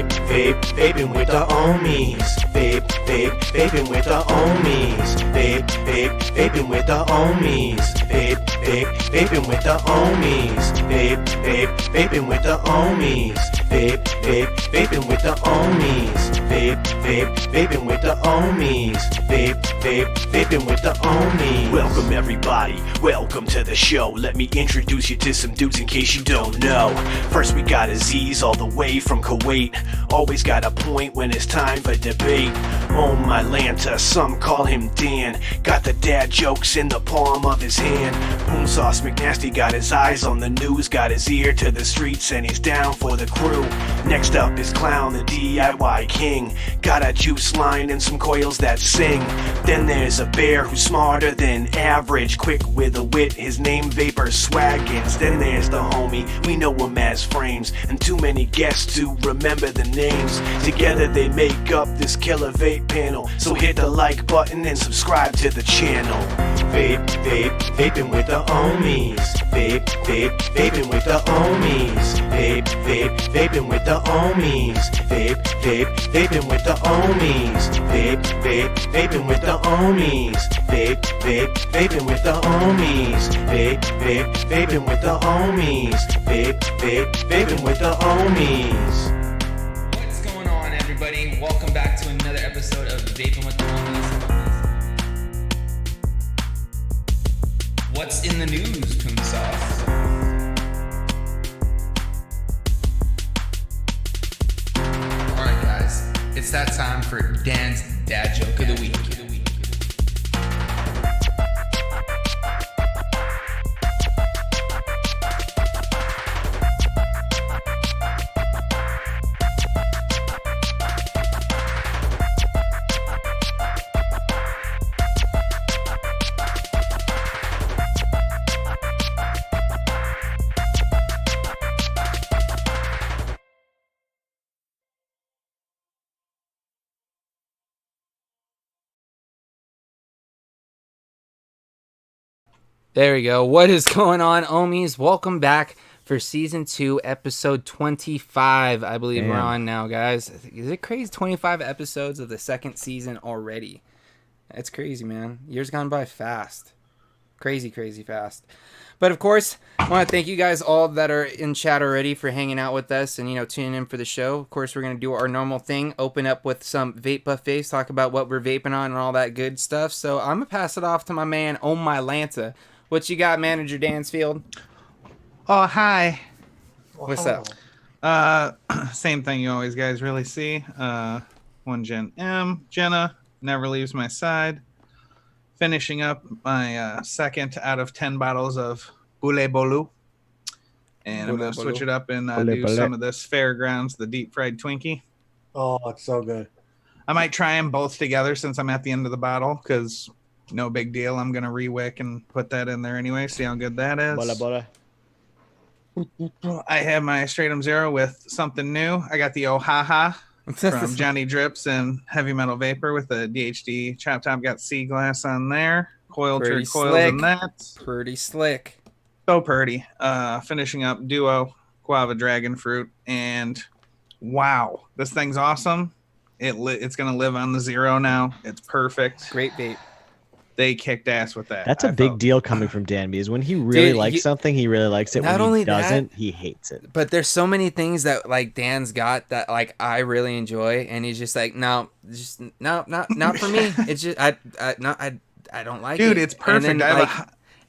vaping with the Ohmies. Vaping with the Ohmies. Vaping with the Ohmies. Vaping with the Ohmies. Vaping with the Ohmies. Vaping with the Ohmies. Vaping with the Ohmies. Vaping with the Ohmies. Welcome everybody, welcome to the show. Let me introduce you to some dudes in case you don't know. First we got Aziz all the way from Kuwait. Always got a point when it's time for debate. Oh my Lanta, some call him Dan. Got the dad jokes in the palm of his hand. Boom Sauce McNasty got his eyes on the news. Got his ear to the streets and he's down for the crew. Next up is Clown, the DIY king. Got a juice line and some coils that sing. Then there's a bear who's smarter than average. Quick with a wit, his name Vapor Swaggins. Then there's the homie, we know him as Frames. And too many guests to remember the names. Together they make up this killer vape panel. So hit the like button and subscribe to the channel. Vaping with the Ohmies. Vaping with the Ohmies. Vaping with the Ohmies. Vaping with the Ohmies. Vaping with the Ohmies. Vaping with the Ohmies. Vaping with the Ohmies. Vaping with the Ohmies. What's going on, everybody? Welcome back to another episode of Vaping with the Ohmies. What's in the news, Poon Sauce? Alright, guys. It's that time for Dan's Dad Joke of the Week. There we go. What is going on, Ohmies? Welcome back for Season 2, Episode 25. I believe we're on now, guys. Is it crazy? 25 episodes of the second season already. That's crazy, man. Years gone by fast. Crazy, crazy fast. But, of course, I want to thank you guys all that are in chat already for hanging out with us and, tuning in for the show. Of course, we're going to do our normal thing, open up with some vape buffets, talk about what we're vaping on and all that good stuff. So I'm going to pass it off to my man, Oh My Lanta. What you got, Manager Dansfield? Oh, hi. What's up? Same thing you always guys really see. One Gen M. Jenna never leaves my side. Finishing up my second out of 10 bottles of Boulet Bolu. And I'm going to switch it up and do some of this Fairgrounds, the deep fried Twinkie. Oh, it's so good. I might try them both together since I'm at the end of the bottle because no big deal. I'm going to re-wick and put that in there anyway. See how good that is. I have my Stratum Zero with something new. I got the Ohaha from Johnny Drips and Heavy Metal Vapor with the DHD chop top. Got sea glass on there. Coiled turd coils in that. Pretty slick. So pretty. Finishing up Duo Guava Dragon Fruit. And wow, this thing's awesome. It's going to live on the Zero now. It's perfect. Great vape. They kicked ass with that. That's a big deal coming from Dan because when he really likes something, he really likes it. When he doesn't, he hates it. But there's so many things that like Dan's got that like I really enjoy, and he's just like, no, not for me. It's just I don't like it. Dude, it's perfect. And then, like,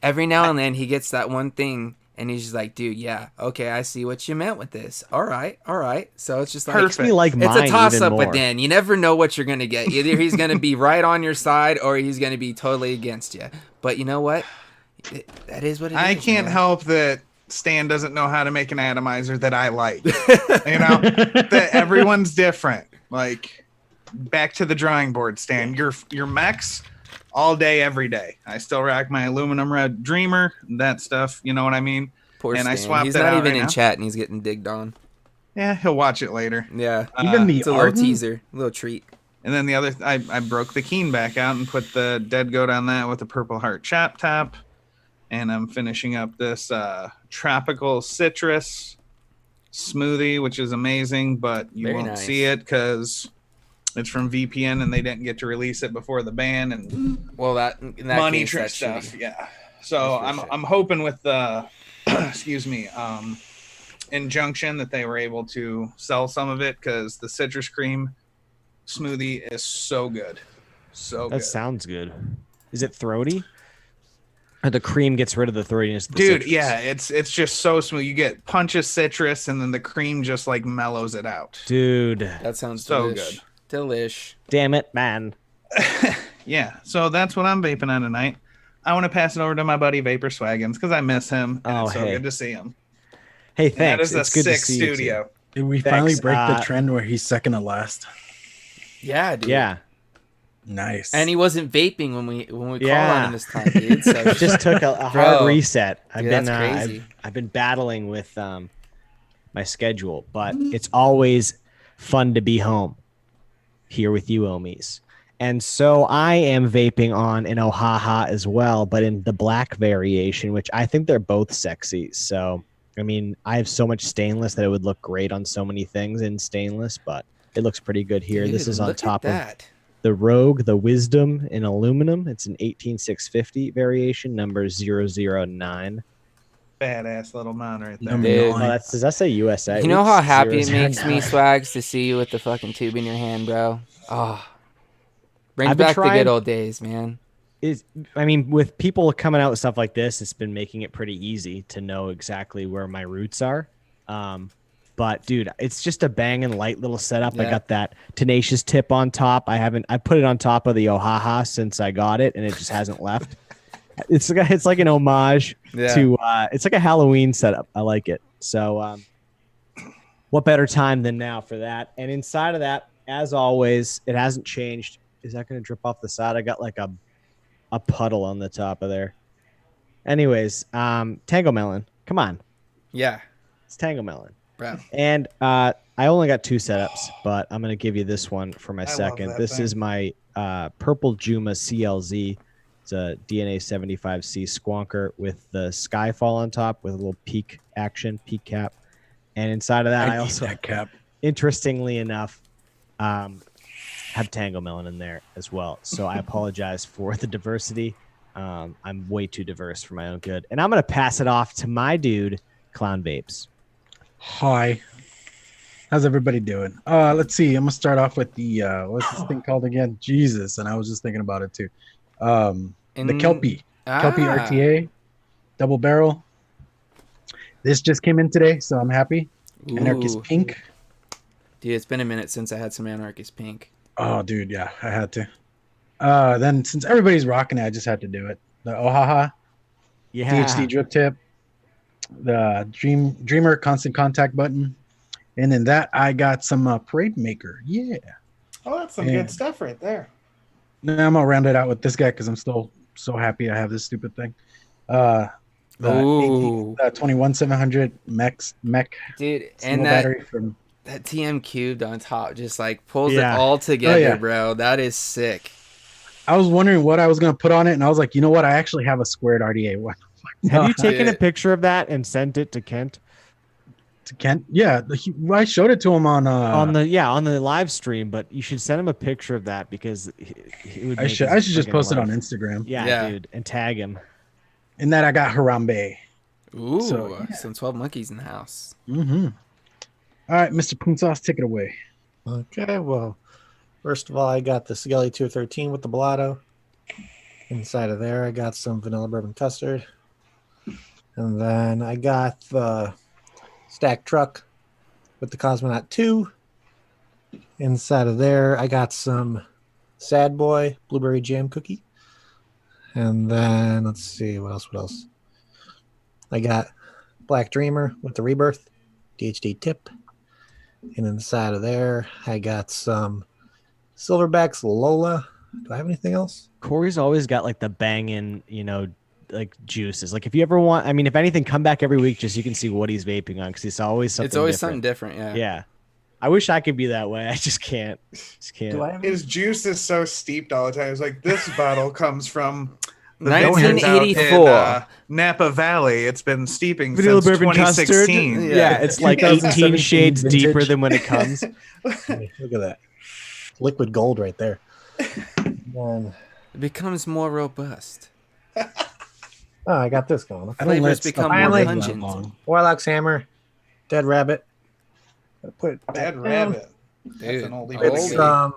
every now and then he gets that one thing. And he's just like, dude, yeah, okay, I see what you meant with this. All right. So it's just like, makes me like it's a toss-up with Dan. You never know what you're going to get. Either he's going to be right on your side or he's going to be totally against you. But you know what? That is what it is. I can't help that Stan doesn't know how to make an atomizer that I like. That everyone's different. Like, back to the drawing board, Stan. Your mechs all day, every day. I still rock my aluminum red Dreamer, that stuff. You know what I mean? Poor and Stan. I swapped He's that not out even right in now. chat, and he's getting digged on. Yeah, he'll watch it later. Yeah, even the it's a little teaser, a little treat. And then the other, I broke the Keen back out and put the Dead Goat on that with the Purple Heart chop top. And I'm finishing up this tropical citrus smoothie, which is amazing, but you Very won't nice. see it because it's from VPN and they didn't get to release it before the ban and Well, in that money case, trick that's stuff. shitty. Yeah. So That's for I'm hoping with the excuse me injunction that they were able to sell some of it because the citrus cream smoothie is so good. So That good. sounds good. Is it throaty? Or the cream gets rid of the throatiness of the Dude, citrus? yeah, it's just so smooth. You get punch of citrus and then the cream just like mellows it out. Dude. That sounds So good. Delish. Damn it, man. Yeah, so that's what I'm vaping on tonight. I want to pass it over to my buddy Vapor Swaggins because I miss him and it's so good to see him. Hey, And that thanks. is a It's good to sick see you too. studio. Did we Thanks, finally break the trend where he's second to last? Yeah, dude. Yeah. Nice. And he wasn't vaping when we called Yeah. on him this time, dude. So It just took a hard Bro, reset. dude, that's crazy. I've been battling with my schedule, but it's always fun to be home here with you, Ohmies. And so I am vaping on an Ohaha as well, but in the black variation, which I think they're both sexy. So, I mean, I have so much stainless that it would look great on so many things in stainless, but it looks pretty good here. Dude, this is on look top at of that. the Rogue, the Wisdom in aluminum. It's an 18650 variation, number 009. Badass little man right there. Number Dude. Oh, 9. does that say USA? You know Oops, how happy it 009. makes me, Swags, to see you with the fucking tube in your hand, bro. Oh, brings I've been back the trying- good old days, man. I mean, with people coming out with stuff like this, it's been making it pretty easy to know exactly where my roots are. But dude, it's just a banging light little setup. Yeah. I got that tenacious tip on top. I put it on top of the Ohaha since I got it, and it just hasn't left. It's like an homage to it's like a Halloween setup. I like it. So what better time than now for that? And inside of that, as always, it hasn't changed. Is that going to drip off the side? I got like a puddle on the top of there. Anyways, Tango Melon. Come on. Yeah, It's Tango Melon. bro. And I only got 2 setups, but I'm going to give you this one for my love second. that This thing. is my Purple Juma CLZ. It's a DNA 75C squonker with the Skyfall on top with a little peak cap. And inside of that, I need also, that cap. interestingly enough, have Tango Melon in there as well. So I apologize for the diversity. I'm way too diverse for my own good. And I'm going to pass it off to my dude, Clown Vapes. Hi. How's everybody doing? Let's see. I'm gonna start off with the what's this thing called again? Jesus, and I was just thinking about it too. The Kelpie RTA double barrel. This just came in today, so I'm happy. Anarchist Ooh. Pink. Dude, it's been a minute since I had some Anarchist Pink. Oh, dude, yeah, I had to. Then since everybody's rocking it, I just had to do it. The Ohaha Yeah. DHD drip tip, the Dreamer constant contact button, and then that I got some Parade Maker. Yeah. Oh, that's some Yeah. good stuff right there. Now I'm gonna round it out with this guy because I'm still so happy I have this stupid thing. Ooh. 21700 mech Dude, single and battery from that TM cubed on top just like pulls Yeah. it all together, yeah. bro. That is sick. I was wondering what I was gonna put on it, and I was like, you know what? I actually have a squared RDA one. Have you taken a Dude. picture of that and sent it to Kent To Kent? Yeah, I showed it to him on the live stream? But you should send him a picture of that because it would. I make should his just friggin' post it on life. Instagram. Yeah, Yeah. dude, and tag him. And that I got Harambe. Ooh, So, yeah. some 12 monkeys in the house. Mm-hmm. All right, Mr. Poonsauce, take it away. Okay, well, first of all, I got the Skelly 213 with the Blotto. Inside of there, I got some vanilla bourbon custard. And then I got the Stack Truck with the Cosmonaut 2. Inside of there, I got some Sad Boy Blueberry Jam Cookie. And then, let's see, what else? I got Black Dreamer with the Rebirth DHD tip. And inside of there, I got some Silverbacks Lola. Do I have anything else? Corey's always got like the banging, like juices. Like if you ever want, I mean, if anything, come back every week just so you can see what he's vaping on because it's always something. It's always different. something different, yeah. Yeah, I wish I could be that way. I just can't. Do I have His juice is so steeped all the time. It's like this bottle comes from The vineyards out in, 1984. Napa Valley. It's been steeping Vanilla since bourbon 2016. custard. Yeah, it's like 18 2017 shades vintage. deeper than when it comes. Hey, look at that. Liquid gold right there. Man. It becomes more robust. Oh, I got this going. I don't Flavors let become stuff more live that pungent. long. Warlock's Hammer, Dead Rabbit. Gotta put it back Dead down. Rabbit. That's Dude, an oldie. oldie.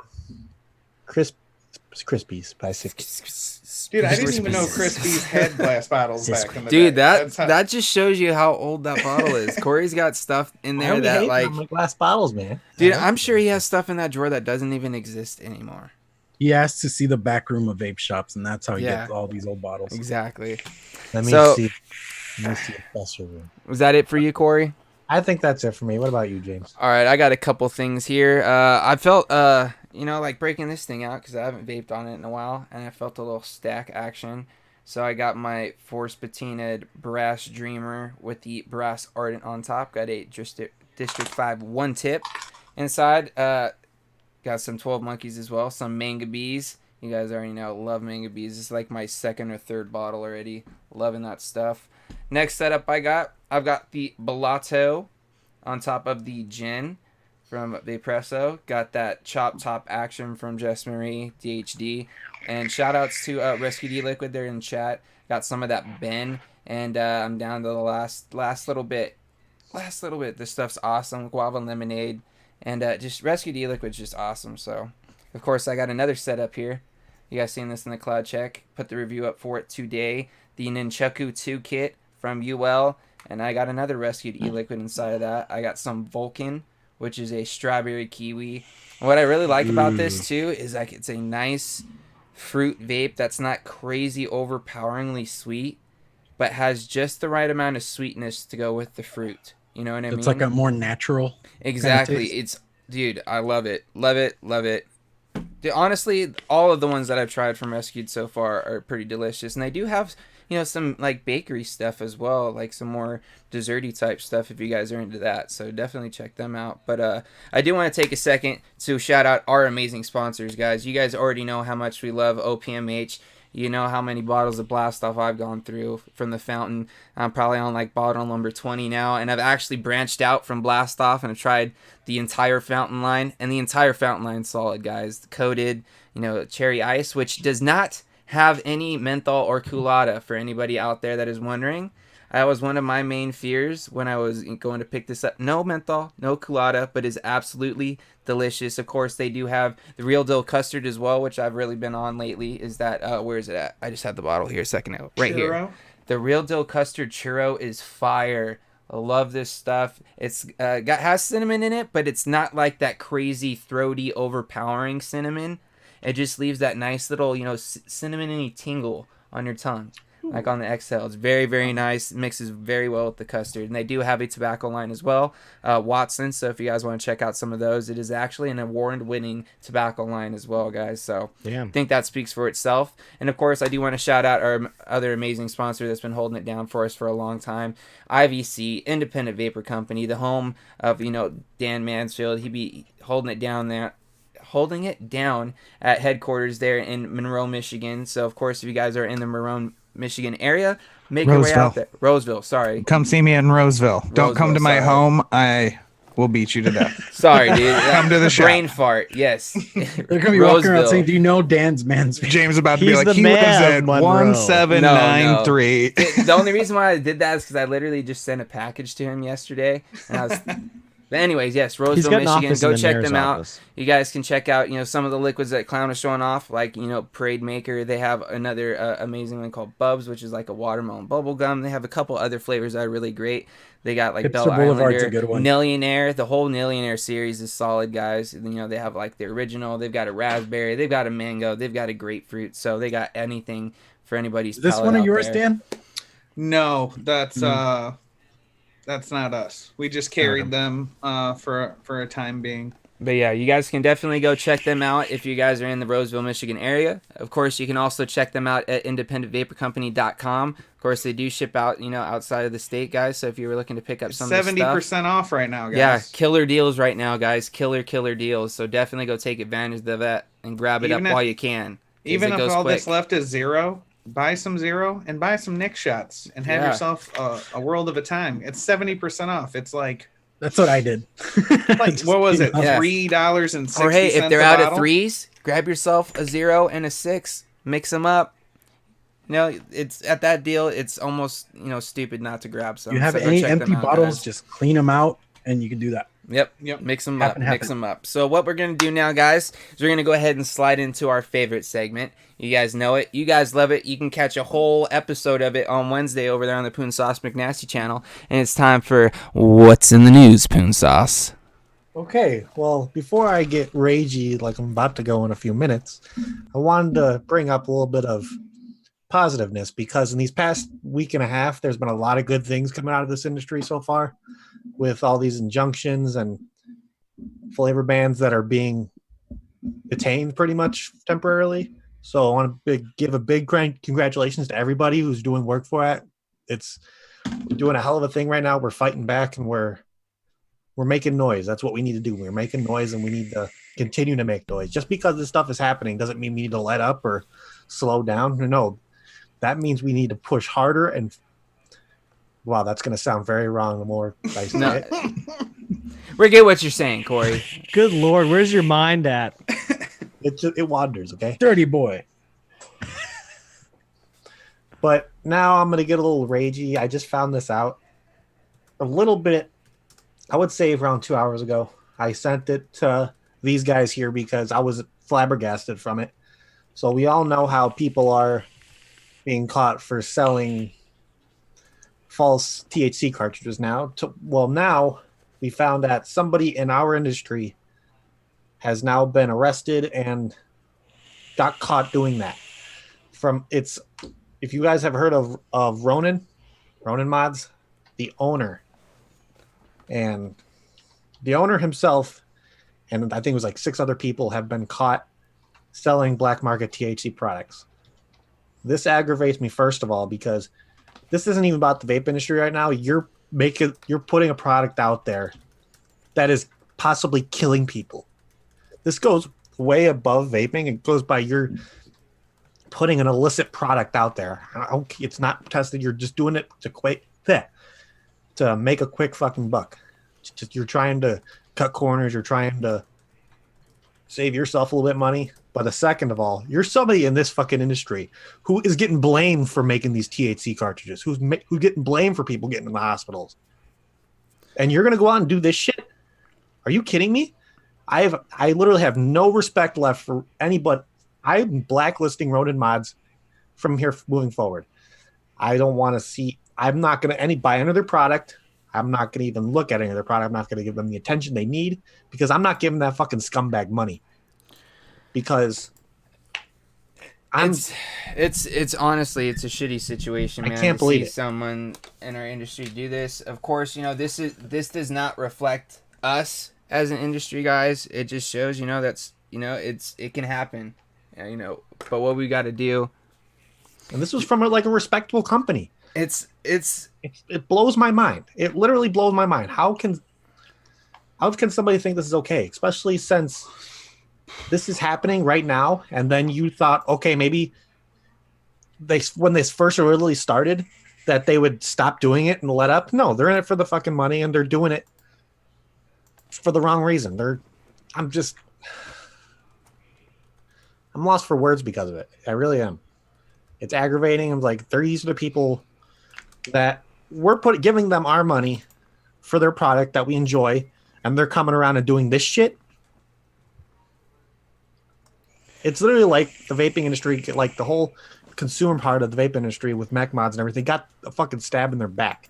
It's Crispies by 60. Dude, I didn't even know Crispy's had glass bottles back in the Dude, day. That's how- that just shows you how old that bottle is. Corey's got stuff in Why there are we that hating like, on my glass bottles, man? dude, I'm sure he has stuff in that drawer that doesn't even exist anymore. He asked to see the back room of vape shops, and that's how he Yeah. gets all these old bottles. Exactly. Let me So- see. Let me see the special room. Was that it for you, Corey? I think that's it for me. What about you, James? All right, I got a couple things here. I felt, like breaking this thing out because I haven't vaped on it in a while, and I felt a little stack action. So I got my Force Patinaed Brass Dreamer with the Brass Ardent on top. Got a District 5 one tip inside. Got some 12 Monkeys as well. Some Manga Bees. You guys already know, love Manga Bees. It's like my second or third bottle already. Loving that stuff. Next setup I've got the Bellotto on top of the gin from Vapresso. Got that chop top action from Jess Marie DHD. And shout outs to Rescue D Liquid there in chat. Got some of that Ben. And I'm down to the last little bit. This stuff's awesome. Guava lemonade. And just Rescue D Liquid's just awesome. So, of course, I got another setup here. You guys seen this in the cloud check. Put the review up for it today. The Nunchaku 2 kit from UL. And I got another Rescued E-Liquid inside of that. I got some Vulcan, which is a strawberry kiwi. And what I really like about this, too, is like it's a nice fruit vape that's not crazy overpoweringly sweet, but has just the right amount of sweetness to go with the fruit. You know what I mean? It's like a more natural. Exactly. taste. Dude, I love it. Love it. Love it. Dude, honestly, all of the ones that I've tried from Rescued so far are pretty delicious. And they do have, some like bakery stuff as well, like some more desserty type stuff if you guys are into that. So definitely check them out. But I do want to take a second to shout out our amazing sponsors, guys. You guys already know how much we love OPMH. You know how many bottles of Blast Off I've gone through from the fountain. I'm probably on like bottle number 20 now, and I've actually branched out from Blast Off and I've tried the entire fountain line, and the entire fountain line's solid, guys. Coated, cherry ice, which does not have any menthol or culotta for anybody out there that is wondering. That was one of my main fears when I was going to pick this up. No menthol, no culotta, but is absolutely delicious. Of course, they do have the Real Deal Custard as well, which I've really been on lately. Is that, where is it at? I just had the bottle here a second ago. Right Churro? here. The Real Deal Custard Churro is fire. I love this stuff. It's has cinnamon in it, but it's not like that crazy, throaty, overpowering cinnamon. It just leaves that nice little, cinnamon-y tingle on your tongue. Like on the exhale. It's very, very nice. It mixes very well with the custard. And they do have a tobacco line as well, Watson. So if you guys want to check out some of those, it is actually an award-winning tobacco line as well, guys. So I think that speaks for itself. And of course, I do want to shout out our other amazing sponsor that's been holding it down for us for a long time, IVC, Independent Vapor Company, the home of, Dan Mansfield. He be holding it down at headquarters there in Monroe, Michigan. So of course, if you guys are in the Monroe, Michigan area, make your way out there. Roseville, sorry. Come see me in Roseville. Don't come to my sorry. home. I will beat you to death. Sorry, dude. Come to the shop. Brain fart. Yes. They're gonna be walking around saying, "Do you know Dan's Mansfield?" James is about to He's be like, the he man lives of at Monroe. 1793. The only reason why I did that is because I literally just sent a package to him yesterday. But anyways, yes, Roseville, Michigan. Go check them out. You guys can check out, some of the liquids that Clown is showing off, like, Parade Maker. They have another amazing one called Bubs, which is like a watermelon bubble gum. They have a couple other flavors that are really great. They got like Bell Boulevard's a Islander, good one. Millionaire. The whole Millionaire series is solid, guys. They have like the original. They've got a raspberry. They've got a mango. They've got a grapefruit. So they got anything for anybody's Is this palate one of out yours, there. Dan? No, that's not us. We just carried them for a time being. But yeah, you guys can definitely go check them out if you guys are in the Roseville, Michigan area. Of course, you can also check them out at independentvaporcompany.com. Of course, they do ship out, outside of the state, guys. So if you were looking to pick up some 70% off right now, guys. Yeah, killer deals right now, guys. Killer deals. So definitely go take advantage of that and grab it up while you can. Even if all quick. that's left is zero, buy some Zero and buy some Nick shots and have yourself a world of a time. It's 70% off. It's like That's what I did. like what was it? Yeah. $3.60. Or hey, if they're a out bottle? at threes, grab yourself a 0 and a 6, mix them up. You know, it's at that deal. It's almost stupid not to grab some. You have So go any check them empty out, bottles? guys. Just clean them out, and you can do that. Yep. Mix them up. Happen. Mix them up. So what we're going to do now, guys, is we're going to go ahead and slide into our favorite segment. You guys know it. You guys love it. You can catch a whole episode of it on Wednesday over there on the Poon Sauce McNasty channel. And it's time for What's in the News, Poon Sauce. Okay, well, before I get ragey like I'm about to go in a few minutes, I wanted to bring up a little bit of positiveness because in these past week and a half, there's been a lot of good things coming out of this industry so far with all these injunctions and flavor bans that are being detained pretty much temporarily. So I want to give a big congratulations to everybody who's doing work for it. We're doing a hell of a thing right now. We're fighting back and we're making noise. That's what we need to do. We're making noise and we need to continue to make noise. Just because this stuff is happening doesn't mean we need to let up or slow down. No, that means we need to push harder. And wow, that's going to sound very wrong the more I say it. We get what you're saying, Corey. Good Lord, where's your mind at? It wanders, okay? Dirty boy. But now I'm going to get a little ragey. I just found this out a little bit, I would say around 2 hours ago. I sent it to these guys here because I was flabbergasted from it. So we all know how people are being caught for selling false THC cartridges now. Now we found that somebody in our industry has now been arrested and got caught doing that. If you guys have heard of Ronin Mods, the owner himself, and I think it was like 6 other people have been caught selling black market THC products. This aggravates me, first of all, because this isn't even about the vape industry right now. You're putting a product out there that is possibly killing people. This goes way above vaping. It goes by you're putting an illicit product out there. It's not tested. You're just doing it to make a quick fucking buck. You're trying to cut corners. You're trying to save yourself a little bit of money. But second of all, you're somebody in this fucking industry who is getting blamed for making these THC cartridges, who's getting blamed for people getting in the hospitals. And you're going to go out and do this shit? Are you kidding me? I literally have no respect left for anybody. I'm blacklisting Ronin Mods from here moving forward. I don't want to see. I'm not going to buy another product. I'm not going to even look at any other product. I'm not going to give them the attention they need because I'm not giving that fucking scumbag money. Because it's honestly, it's a shitty situation, man. I can't believe it. Someone in our industry do this. Of course, this does not reflect us as an industry, guys. It just shows, it can happen, but what we got to do. And this was from a respectable company. It blows my mind. It literally blows my mind. How can somebody think this is okay? Especially since this is happening right now. And then you thought, okay, maybe when this first really started, that they would stop doing it and let up. No, they're in it for the fucking money and they're doing it for the wrong reason. I'm lost for words because of it. I really am. It's aggravating. I'm like, these are the people that we're giving them our money for their product that we enjoy, and they're coming around and doing this shit. It's literally like the vaping industry, like the whole consumer part of the vape industry with mech mods and everything got a fucking stab in their back.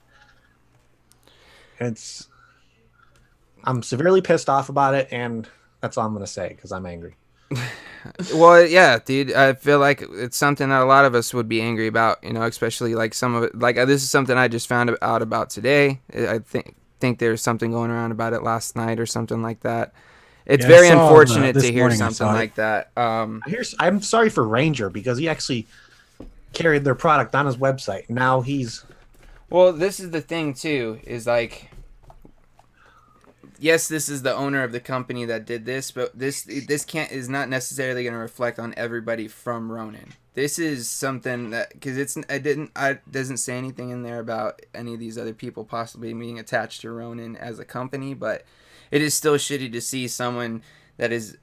I'm severely pissed off about it, and that's all I'm going to say because I'm angry. Well, yeah, dude, I feel like it's something that a lot of us would be angry about, especially like some of it. Like this is something I just found out about today. I think there's something going around about it last night or something like that. It's very unfortunate to hear something like that. I'm sorry for Ranger because he actually carried their product on his website. Now he's... Well, this is the thing, too, is like... Yes, this is the owner of the company that did this, but this is not necessarily going to reflect on everybody from Ronin. this is something that, because it doesn't say anything in there about any of these other people possibly being attached to Ronin as a company, but it is still shitty to see someone that is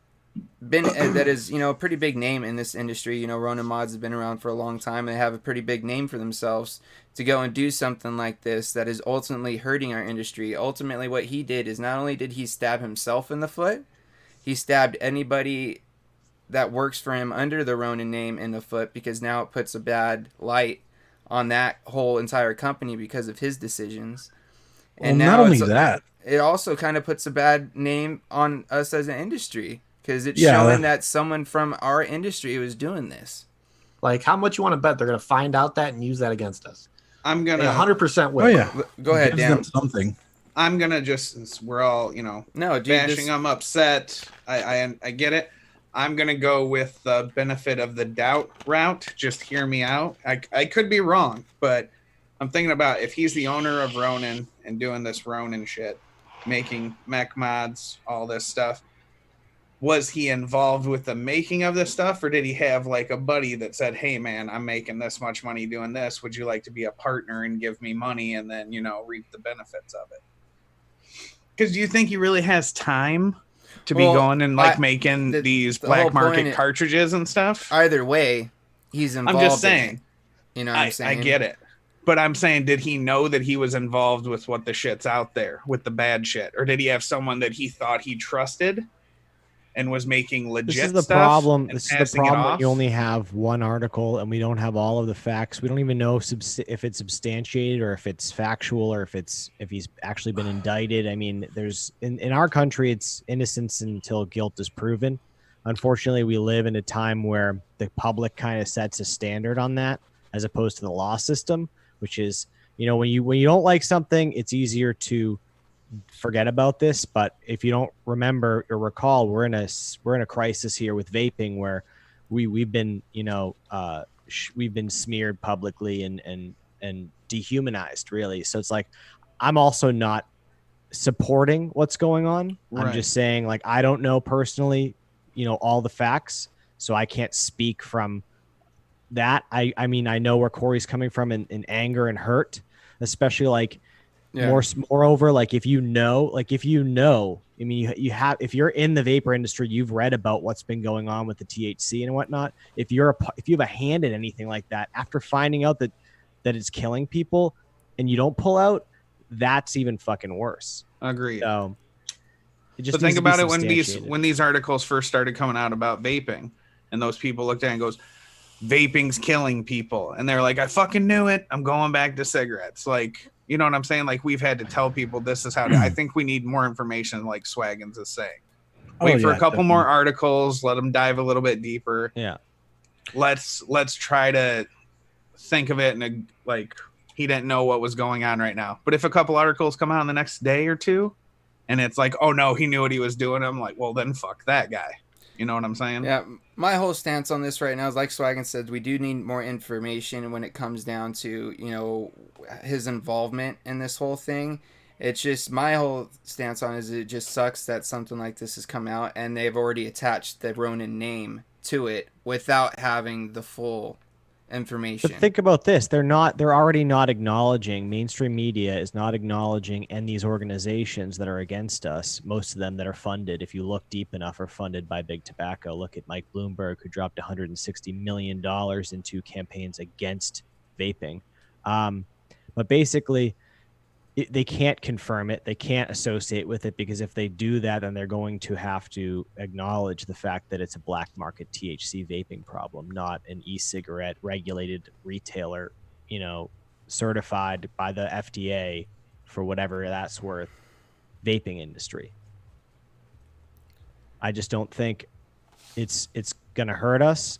a pretty big name in this industry. Ronin Mods has been around for a long time, and they have a pretty big name for themselves, to go and do something like this that is ultimately hurting our industry. Ultimately, what he did is, not only did he stab himself in the foot, he stabbed anybody that works for him under the Ronin name in the foot, because now it puts a bad light on that whole entire company because of his decisions. And well, now not only that, it also kind of puts a bad name on us as an industry, because it's showing that someone from our industry was doing this. Like, how much you want to bet they're going to find out that and use that against us? I'm gonna 100% will. oh yeah, Go ahead, gives Dan. them something. I'm gonna just, since we're all bashing. I'm upset. I get it. I'm gonna go with the benefit of the doubt route. Just hear me out. I could be wrong, but I'm thinking about, if he's the owner of Ronin and doing this Ronin shit, making mech mods, all this stuff, was he involved with the making of this stuff, or did he have like a buddy that said, hey man, I'm making this much money doing this, would you like to be a partner and give me money, and then reap the benefits of it? Because do you think he really has time to be going and making these black market cartridges and stuff? Either way, he's involved. I'm just saying. What I'm saying? I get it. But I'm saying, did he know that he was involved with what the shit's out there, with the bad shit? Or did he have someone that he thought he trusted and was making legit stuff? This is the problem. This is the problem when you only have one article and we don't have all of the facts. We don't even know if it's substantiated or if it's factual or if he's actually been indicted. I mean, there's in our country, it's innocence until guilt is proven. Unfortunately, we live in a time where the public kind of sets a standard on that, as opposed to the law system, which is, when you don't like something, it's easier to forget about this. But if you don't remember or recall, we're in a crisis here with vaping, where we've been we've been smeared publicly and dehumanized, really. So it's like, I'm also not supporting what's going on. Right. I'm just saying, like, I don't know personally all the facts, so I can't speak from that. I mean, I know where Corey's coming from in anger and hurt, especially like moreover, like if you know, I mean, you have, if you're in the vapor industry, you've read about what's been going on with the THC and whatnot. If you have a hand in anything like that, after finding out that it's killing people and you don't pull out, that's even fucking worse. Agreed. So but think about it, when these articles first started coming out about vaping, and those people looked at it and goes, vaping's killing people, and they're like, I fucking knew it, I'm going back to cigarettes. Like, you know what I'm saying? Like, we've had to tell people this is how to, I think we need more information, like Swaggins is saying. Wait for a couple more articles, let them dive a little bit deeper. Yeah. Let's try to think of it in like, he didn't know what was going on right now. But if a couple articles come out in the next day or two, and it's like, oh no, he knew what he was doing, I'm like, well then fuck that guy. You know what I'm saying? Yeah, my whole stance on this right now is, like Swaggin said, we do need more information when it comes down to, his involvement in this whole thing. It's just, my whole stance on it is, it just sucks that something like this has come out and they've already attached the Ronin name to it without having the full information. But think about this. They're already not acknowledging, mainstream media is not acknowledging, and these organizations that are against us, most of them that are funded, if you look deep enough, are funded by Big Tobacco. Look at Mike Bloomberg, who dropped $160 million into campaigns against vaping. But basically, they can't confirm it. They can't associate with it, because if they do that, then they're going to have to acknowledge the fact that it's a black market THC vaping problem, not an e-cigarette regulated retailer, certified by the FDA for whatever that's worth, vaping industry. I just don't think it's going to hurt us.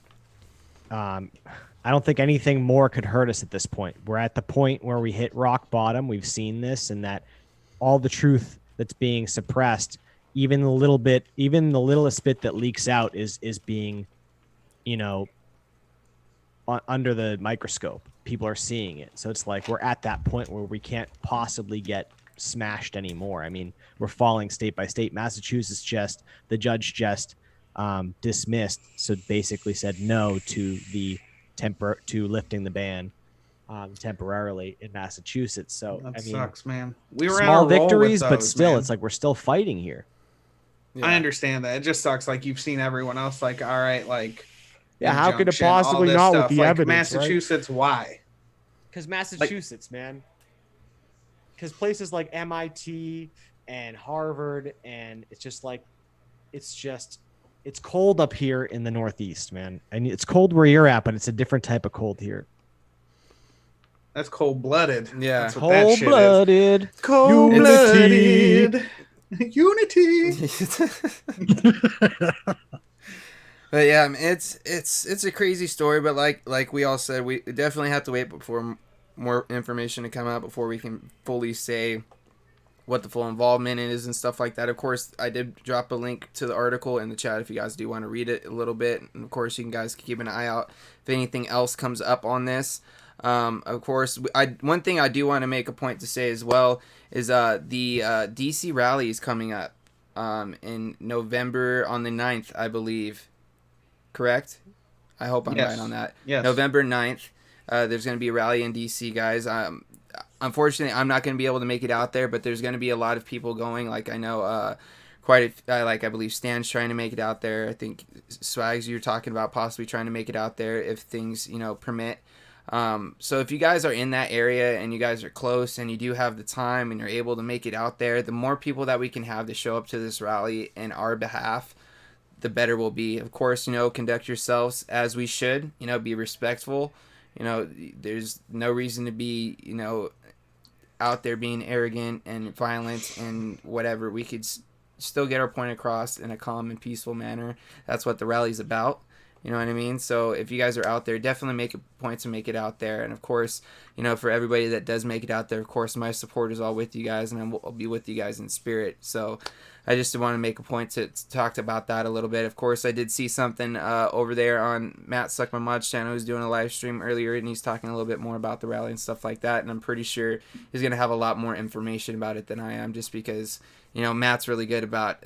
I don't think anything more could hurt us at this point. We're at the point where we hit rock bottom. We've seen this, and that all the truth that's being suppressed, even the littlest bit that leaks out is being, under the microscope. People are seeing it. So it's like, we're at that point where we can't possibly get smashed anymore. I mean, we're falling state by state. Massachusetts the judge dismissed. So basically said no to the to lifting the ban temporarily in Massachusetts. So That I mean, sucks, man. We were small on a roll victories, with but those, still, man. it's like we're still fighting here. Yeah. I understand that. It just sucks. Like you've seen everyone else. Like, all right, like Yeah, how could it injunction, all possibly this not stuff. with the Like evidence, right? Massachusetts, why? Because Massachusetts, man. Because places like MIT and Harvard, and it's just like, it's cold up here in the Northeast, man. And it's cold where you're at, but it's a different type of cold here. That's cold blooded. Yeah. That's what that shit is. Cold-blooded. Cold-blooded. Unity. But yeah, I mean, it's a crazy story. But like we all said, we definitely have to wait before more information to come out before we can fully say what the full involvement is and stuff like that. Of course, I did drop a link to the article in the chat if you guys do want to read it a little bit. And of course, you can guys keep an eye out if anything else comes up on this. Of course, one thing I do want to make a point to say as well is the DC rally is coming up in November on the 9th, I believe. Correct? I hope I'm right on that. Yes. November 9th. There's going to be a rally in DC, guys. Unfortunately, I'm not going to be able to make it out there, but there's going to be a lot of people going. Like, I know I believe Stan's trying to make it out there. I think Swags, you're talking about possibly trying to make it out there if things, permit. So if you guys are in that area and you guys are close and you do have the time and you're able to make it out there, the more people that we can have to show up to this rally in our behalf, the better we'll be. Of course, conduct yourselves as we should, be respectful. There's no reason to be, out there being arrogant and violent and whatever. We could still get our point across in a calm and peaceful manner. That's what the rally's about. You know what I mean? So if you guys are out there, definitely make a point to make it out there. And of course, for everybody that does make it out there, of course, my support is all with you guys, and I'll be with you guys in spirit. So I just want to make a point to talk about that a little bit. Of course, I did see something over there on Matt Suck My Mod's channel, who's doing a live stream earlier, and he's talking a little bit more about the rally and stuff like that. And I'm pretty sure he's going to have a lot more information about it than I am, just because, Matt's really good about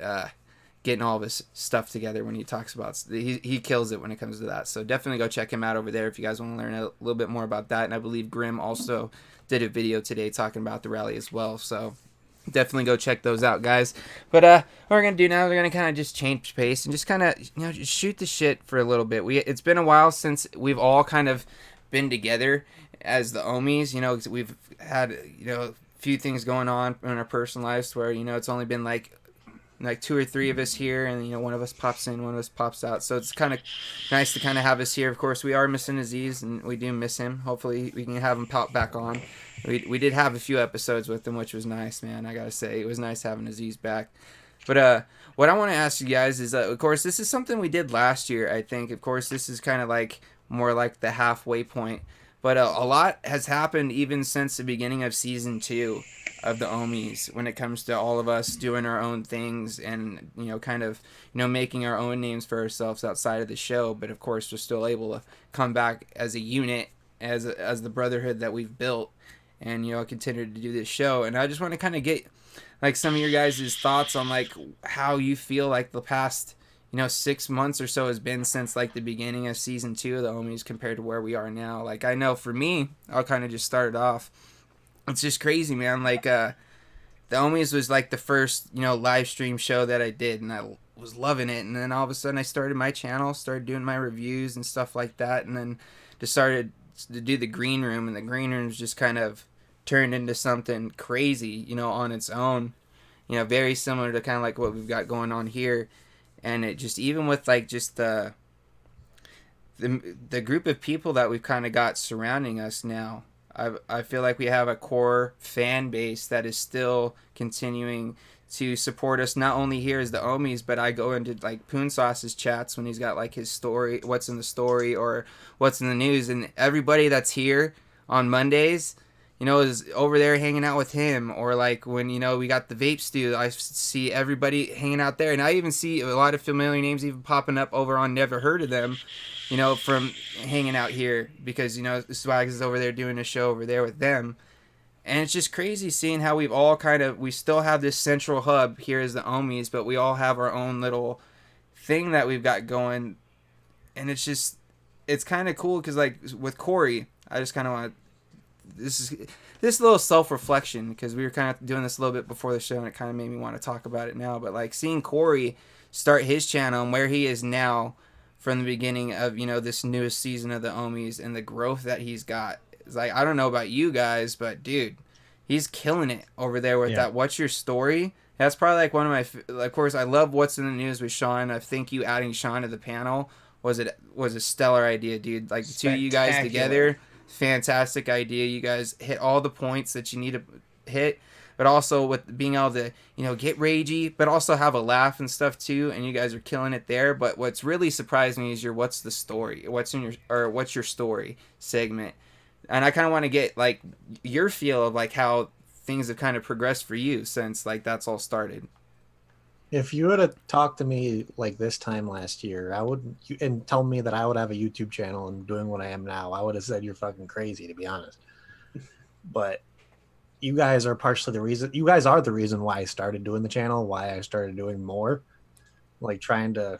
getting all of his stuff together when he talks about he kills it when it comes to that. So definitely go check him out over there if you guys want to learn a little bit more about that. And I believe Grim also did a video today talking about the rally as well. So definitely go check those out, guys. But what we're gonna do now, we're gonna kind of just change pace and just kind of just shoot the shit for a little bit. It's been a while since we've all kind of been together as the Ohmies. We've had a few things going on in our personal lives where it's only been like 2 or 3 of us here, and one of us pops in, one of us pops out. So it's kind of nice to kind of have us here. Of course, we are missing Aziz, and we do miss him. Hopefully, we can have him pop back on. We did have a few episodes with him, which was nice, man. I gotta say, it was nice having Aziz back. But what I want to ask you guys is, of course, this is something we did last year. I think, of course, this is kind of like more like the halfway point. But a lot has happened even since the beginning of season 2 of the Ohmies when it comes to all of us doing our own things and kind of making our own names for ourselves outside of the show. But of course, we're still able to come back as a unit, as the brotherhood that we've built, and continue to do this show. And I just want to kind of get like some of your guys' thoughts on like how you feel like the past 6 months or so has been since like the beginning of season 2 of the Ohmies compared to where we are now. Like, I know for me, I'll kind of just start it off. It's just crazy, man. Like, the Ohmies was like the first, live stream show that I did, and I was loving it. And then all of a sudden I started my channel, started doing my reviews and stuff like that. And then just started to do the green room, and the green room's just kind of turned into something crazy, on its own, very similar to kind of like what we've got going on here. And it just, even with like just the group of people that we've kind of got surrounding us now, I feel like we have a core fan base that is still continuing to support us, not only here as the Ohmies, but I go into like Poon Sauce's chats when he's got like his story, what's in the story or what's in the news, and everybody that's here on Mondays, is over there hanging out with him. Or like when, we got the vape stew, I see everybody hanging out there. And I even see a lot of familiar names even popping up over on Never Heard of Them, from hanging out here because, Swags is over there doing a show over there with them. And it's just crazy seeing how we've all we still have this central hub here as the Ohmies, but we all have our own little thing that we've got going. And it's just, it's kind of cool because like with Corey, I just kind of want this little self-reflection because we were kind of doing this a little bit before the show and it kind of made me want to talk about it now. But like seeing Corey start his channel and where he is now from the beginning of, you know, this newest season of the Ohmies and the growth that he's got. It's like, I don't know about you guys, but dude, he's killing it over there with that What's Your Story? That's probably like one of my, of course, I love What's in the News with Sean. I think you adding Sean to the panel was a stellar idea, dude. Like the two of you guys together, fantastic idea. You guys hit all the points that you need to hit, but also with being able to, you know, get ragey, but also have a laugh and stuff too. And you guys are killing it there. But what's really surprised me is your What's the Story? What's your story segment? And I kind of want to get like your feel of like how things have kind of progressed for you since like that's all started. If you would have talked to me like this time last year, and tell me that I would have a YouTube channel and doing what I am now, I would have said you're fucking crazy, to be honest. But you guys are partially the reason. You guys are the reason why I started doing the channel, why I started doing more, like trying to,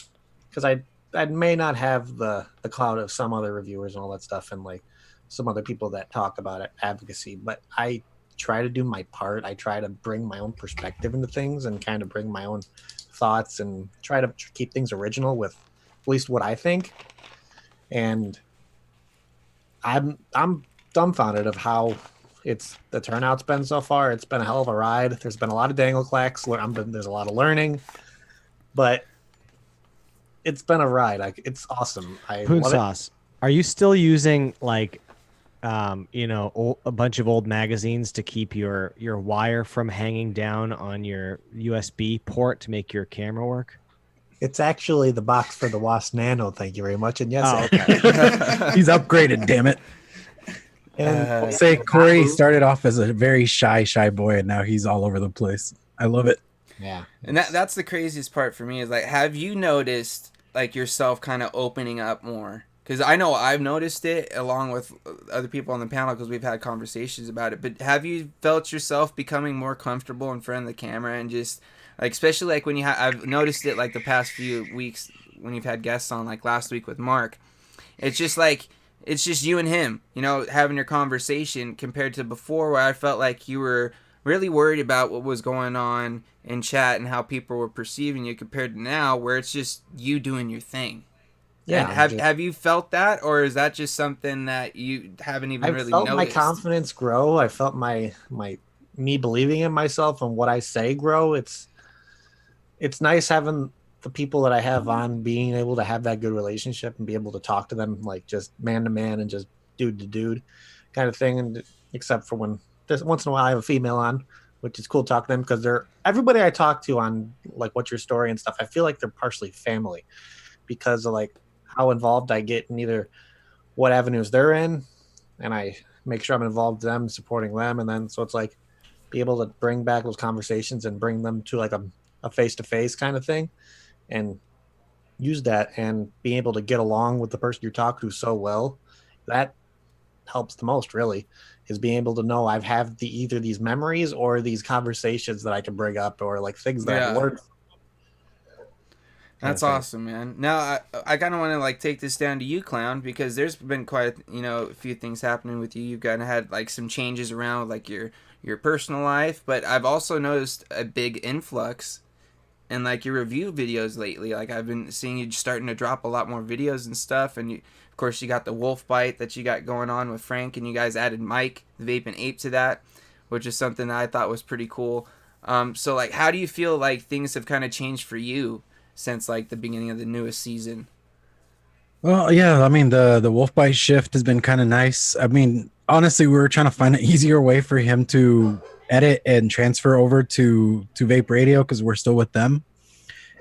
because I may not have the clout of some other reviewers and all that stuff, and like some other people that talk about advocacy, but I try to do my part. I try to bring my own perspective into things and kind of bring my own thoughts and try to keep things original with at least what I think. And I'm dumbfounded of how the turnout's been so far. It's been a hell of a ride. There's been a lot of dangle clacks. There's a lot of learning, but it's been a ride. Like, it's awesome. Poon Sauce, are you still using like a bunch of old magazines to keep your wire from hanging down on your USB port to make your camera work? It's actually the box for the WAS Nano. Thank you very much. And yes, he's upgraded. Damn it! And say Corey started off as a very shy boy, and now he's all over the place. I love it. Yeah, and that's the craziest part for me is like, have you noticed like yourself kind of opening up more? Because I know I've noticed it along with other people on the panel because we've had conversations about it. But have you felt yourself becoming more comfortable in front of the camera and just like, especially like when I've noticed it like the past few weeks when you've had guests on, like last week with Mark. It's just like, it's just you and him, you know, having your conversation compared to before where I felt like you were really worried about what was going on in chat and how people were perceiving you compared to now where it's just you doing your thing. Yeah, and have you felt that, or is that just something that you haven't even really noticed? I felt my confidence grow. I felt my me believing in myself and what I say grow. It's nice having the people that I have on, being able to have that good relationship and be able to talk to them like just man to man and just dude to dude kind of thing. And except for when once in a while I have a female on, which is cool talking to them because everybody I talk to on like What's Your Story and stuff, I feel like they're partially family because of like how involved I get in either what avenues they're in, and I make sure I'm involved in them, supporting them, and then so it's like be able to bring back those conversations and bring them to like a face-to-face kind of thing and use that and being able to get along with the person you're talking to so well. That helps the most, really, is being able to know I've had either these memories or these conversations that I can bring up or like things that I've learned. That's awesome, man. Now, I kind of want to like take this down to you, Clown, because there's been quite a few things happening with you. You've kind of had like some changes around like your personal life, but I've also noticed a big influx in like your review videos lately. Like I've been seeing you starting to drop a lot more videos and stuff, and of course you got the wolf bite that you got going on with Frank, and you guys added Mike, the Vape and Ape, to that, which is something that I thought was pretty cool. So like, how do you feel like things have kind of changed for you since like the beginning of the newest season? Well, yeah, I mean the wolf bite shift has been kind of nice. I mean, honestly, we were trying to find an easier way for him to edit and transfer over to Vape Radio because we're still with them.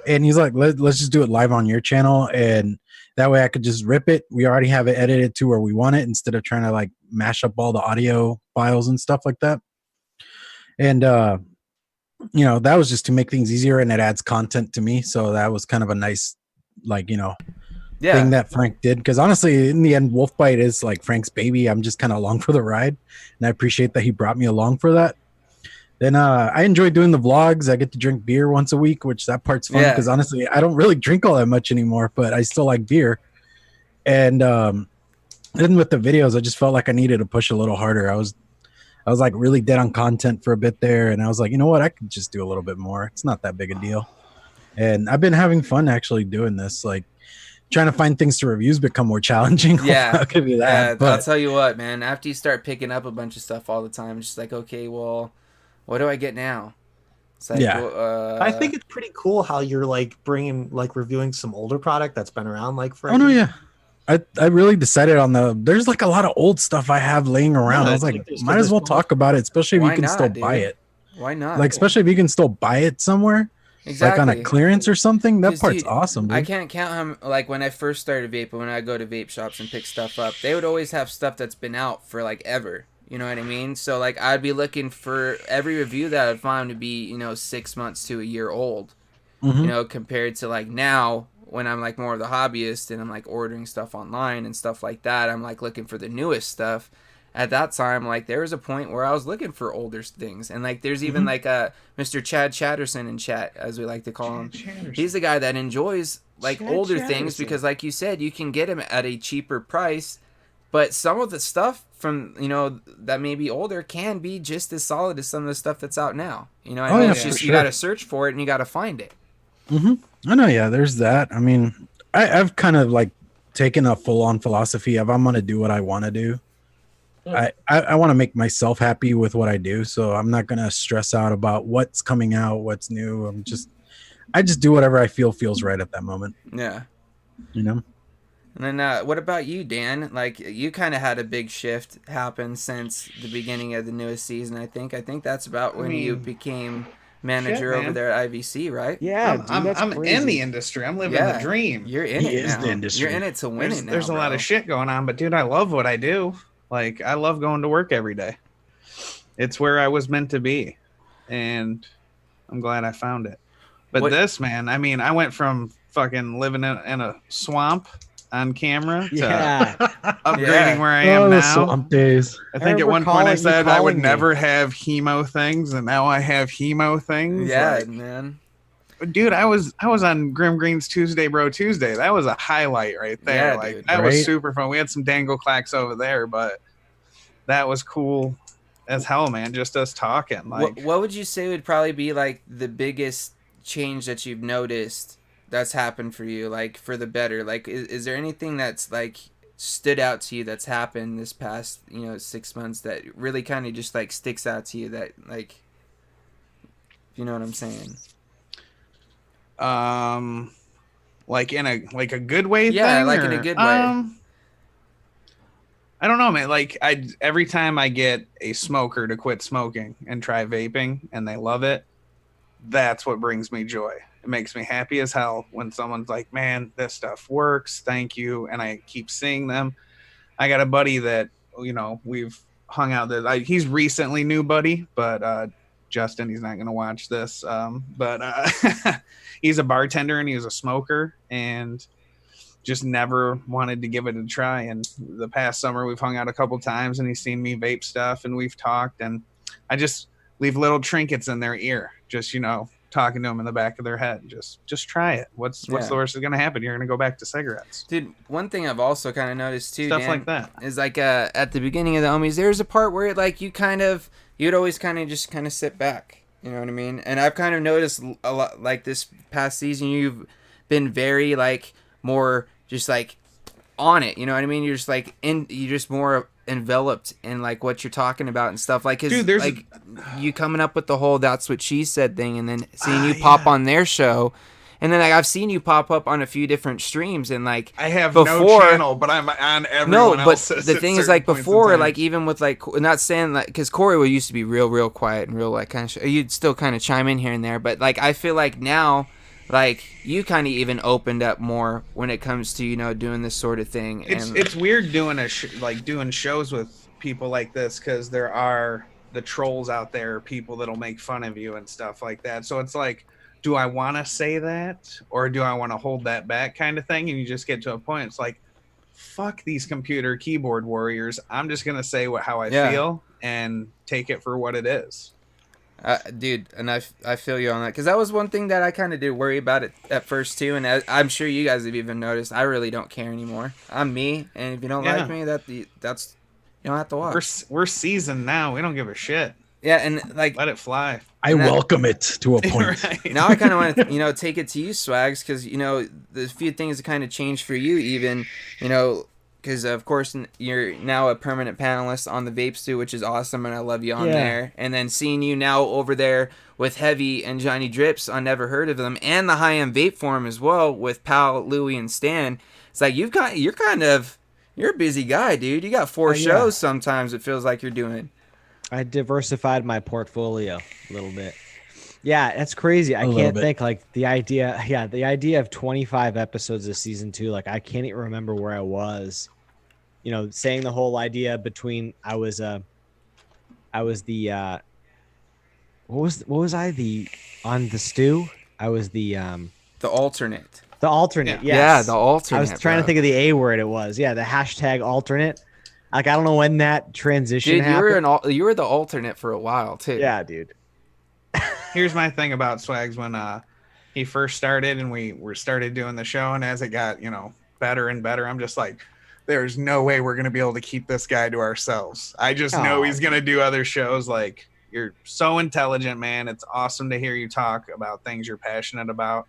And he's like, let's just do it live on your channel, and that way I could just rip it. We already have it edited to where we want it instead of trying to like mash up all the audio files and stuff like that. And that was just to make things easier, and it adds content to me. So that was kind of a nice, thing that Frank did. Because honestly, in the end, Wolfbite is like Frank's baby. I'm just kind of along for the ride, and I appreciate that he brought me along for that. Then I enjoy doing the vlogs. I get to drink beer once a week, which that part's fun because honestly, I don't really drink all that much anymore, but I still like beer. And then with the videos, I just felt like I needed to push a little harder. I was like really dead on content for a bit there, and I was like, you know what, I could just do a little bit more. It's not that big a deal. And I've been having fun actually doing this. Like trying to find things to reviews become more challenging. Yeah, I'll give you that. Yeah, but I'll tell you what, man. After you start picking up a bunch of stuff all the time, it's just like, okay, well, what do I get now? It's like, Yeah. I think it's pretty cool how you're like reviewing some older product that's been around like for. Oh no, yeah. I really decided on there's like a lot of old stuff I have laying around. Yeah, I was like, might as well talk about it, especially if Why you can not, still dude? buy it. Why not? Like, especially if you can still buy it somewhere. Exactly. Like on a clearance or something. That 'Cause, part's dude, awesome, dude. I can't count how, like, when I first started vaping, when I go to vape shops and pick stuff up, they would always have stuff that's been out for, like, ever. You know what I mean? So, like, I'd be looking for every review that I'd find to be, 6 months to a year old. Mhm. Compared to, like, now, when I'm, like, more of the hobbyist and I'm, like, ordering stuff online and stuff like that, I'm, like, looking for the newest stuff. At that time, like, there was a point where I was looking for older things. And, like, there's even, like, Mr. Chad Chatterson in chat, as we like to call him. He's the guy that enjoys, like, older things because, like you said, you can get him at a cheaper price. But some of the stuff from, that may be older can be just as solid as some of the stuff that's out now. You know what I mean? Yeah, It's for just, you sure. got to search for it and you got to find it. I know, yeah, there's that. I mean, I've kind of like taken a full-on philosophy of I'm gonna do what I want to do. I want to make myself happy with what I do, so I'm not gonna stress out about what's coming out, what's new. I just do whatever I feel feels right at that moment. Yeah. You know. And then what about you, Dan? Like, you kind of had a big shift happen since the beginning of the newest season, I think. I think that's about when you became manager over there at IVC, right? Yeah, dude, I'm in the industry. I'm living the dream. You're in He it is now. the industry. You're in it to win it now. There's a lot of shit going on, but dude, I love what I do. Like, I love going to work every day. It's where I was meant to be, and I'm glad I found it. But this, man, I mean, I went from fucking living in a swamp on camera to upgrading where I am now. Swamp days. I think at one point I said I would never have hemo things, and now I have hemo things. Yeah, man. Dude, I was on Grim Green's Tuesday Bro Tuesday. That was a highlight right there. Yeah, like dude. that was super fun. We had some dangle clacks over there, but that was cool as hell, man. Just us talking. Like, what would you say would probably be like the biggest change that you've noticed that's happened for you, like for the better? Like, is there anything that's like stood out to you that's happened this past 6 months that really kind of just like sticks out to you, that like, you know what I'm saying? like in a good way. Yeah, thing, like or, in a good way. I don't know, man. Like every time I get a smoker to quit smoking and try vaping and they love it, that's what brings me joy. It makes me happy as hell when someone's like, man, this stuff works. Thank you. And I keep seeing them. I got a buddy that, we've hung out there. He's recently new buddy, but Justin, he's not going to watch this. But he's a bartender and he was a smoker and just never wanted to give it a try. And the past summer we've hung out a couple times and he's seen me vape stuff and we've talked, and I just leave little trinkets in their ear, just, talking to them in the back of their head. Just try it. What's the worst that's going to happen? You're going to go back to cigarettes. Dude, one thing I've also kind of noticed too, Stuff Dan, like that. is like at the beginning of the Ohmies, there's a part where like you'd always kind of sit back. You know what I mean? And I've kind of noticed a lot, like this past season, you've been very like more just like on it. You know what I mean? You're just more enveloped in like what you're talking about and stuff. Like, cause, dude, there's like you coming up with the whole "that's what she said" thing, and then seeing you pop on their show. And then like I've seen you pop up on a few different streams, and like I have no channel, but I'm on everyone else's. No, but the thing is, like before, like even with like, not saying like, because Corey used to be real quiet and real like kind of, you'd still kind of chime in here and there, but like I feel like now, like you kind of even opened up more when it comes to doing this sort of thing. It's weird doing doing shows with people like this, because there are the trolls out there, people that'll make fun of you and stuff like that. So it's like, do I want to say that or do I want to hold that back, kind of thing? And you just get to a point. It's like, fuck these computer keyboard warriors. I'm just going to say how I feel and take it for what it is. Dude, and I feel you on that, because that was one thing that I kind of did worry about it at first too, and I'm sure you guys have even noticed. I really don't care anymore. I'm me, and if you don't like me, that's you don't have to watch. We're seasoned now. We don't give a shit. Yeah, and like let it fly. I welcome it to a point. Right. Now I kind of want to take it to you, Swags, because there's a few things that kind of changed for you, even because of course you're now a permanent panelist on the Vape Stew, which is awesome, and I love you on there. And then seeing you now over there with Heavy and Johnny Drips on Never Heard of Them, and the High End Vape Forum as well with Pal, Louie, and Stan. It's like you're a busy guy, dude. You got 4 shows sometimes. It feels like you're doing. I diversified my portfolio a little bit. Yeah, that's crazy. I can't think like the idea of 25 episodes of season 2. Like I can't even remember where I was, saying the whole idea between I was the what was I on the stew? I was the alternate. The alternate. Yeah. Yes. Yeah, the alternate. I was trying to think of the A word it was. Yeah, the hashtag alternate. Like I don't know when that transition happened. Dude, you were the alternate for a while too. Yeah, dude. Here's my thing about Swags. When he first started and we started doing the show, and as it got better and better, I'm just like, there's no way we're gonna be able to keep this guy to ourselves. I just know he's gonna do other shows. Like, you're so intelligent, man. It's awesome to hear you talk about things you're passionate about.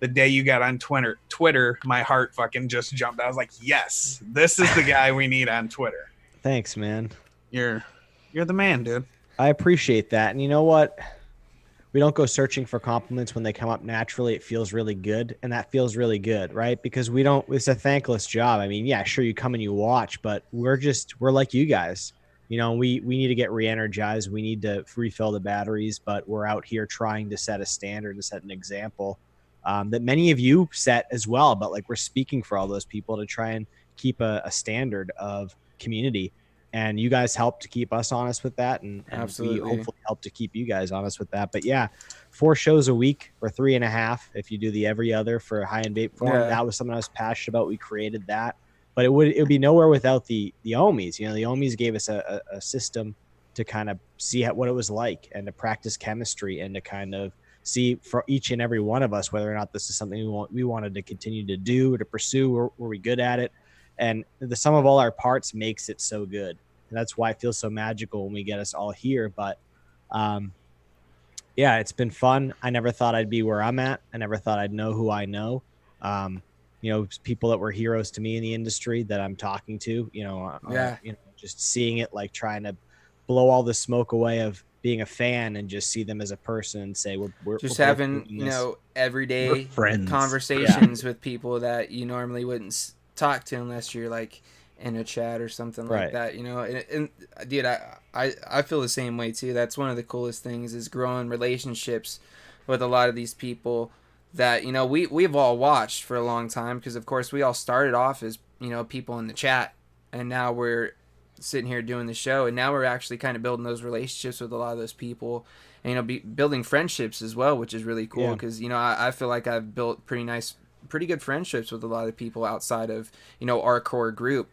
The day you got on Twitter, my heart fucking just jumped. I was like, yes, this is the guy we need on Twitter. Thanks, man. You're the man, dude. I appreciate that. And you know what? We don't go searching for compliments when they come up naturally. It feels really good. And that feels really good, right? Because it's a thankless job. I mean, yeah, sure, you come and you watch, but we're like you guys. We need to get re-energized. We need to refill the batteries, but we're out here trying to set a standard, to set an example that many of you set as well. But like, we're speaking for all those people to try and keep a standard of community. And you guys help to keep us honest with that, and we hopefully help to keep you guys honest with that. But yeah, 4 shows a week, or 3.5 if you do the every other for High End Vape Forum. That was something I was passionate about. We created that, but it would be nowhere without the Ohmies. The Ohmies gave us a system to kind of see what it was like, and to practice chemistry, and to kind of see for each and every one of us whether or not this is something we wanted to continue to do or to pursue, or were we good at it. And the sum of all our parts makes it so good. And that's why it feels so magical when we get us all here. But yeah, it's been fun. I never thought I'd be where I'm at. I never thought I'd know who I know. People that were heroes to me in the industry that I'm talking to, just seeing it, like trying to blow all the smoke away of being a fan and just see them as a person and say, we're having, everyday conversations with people that you normally wouldn't talk to unless you're like in a chat or something like that, and dude, I feel the same way too. That's one of the coolest things, is growing relationships with a lot of these people that we've all watched for a long time, because of course we all started off as people in the chat, and now we're sitting here doing the show, and now we're actually kind of building those relationships with a lot of those people, and building friendships as well, which is really cool, because I feel like I've built pretty good friendships with a lot of people outside of our core group.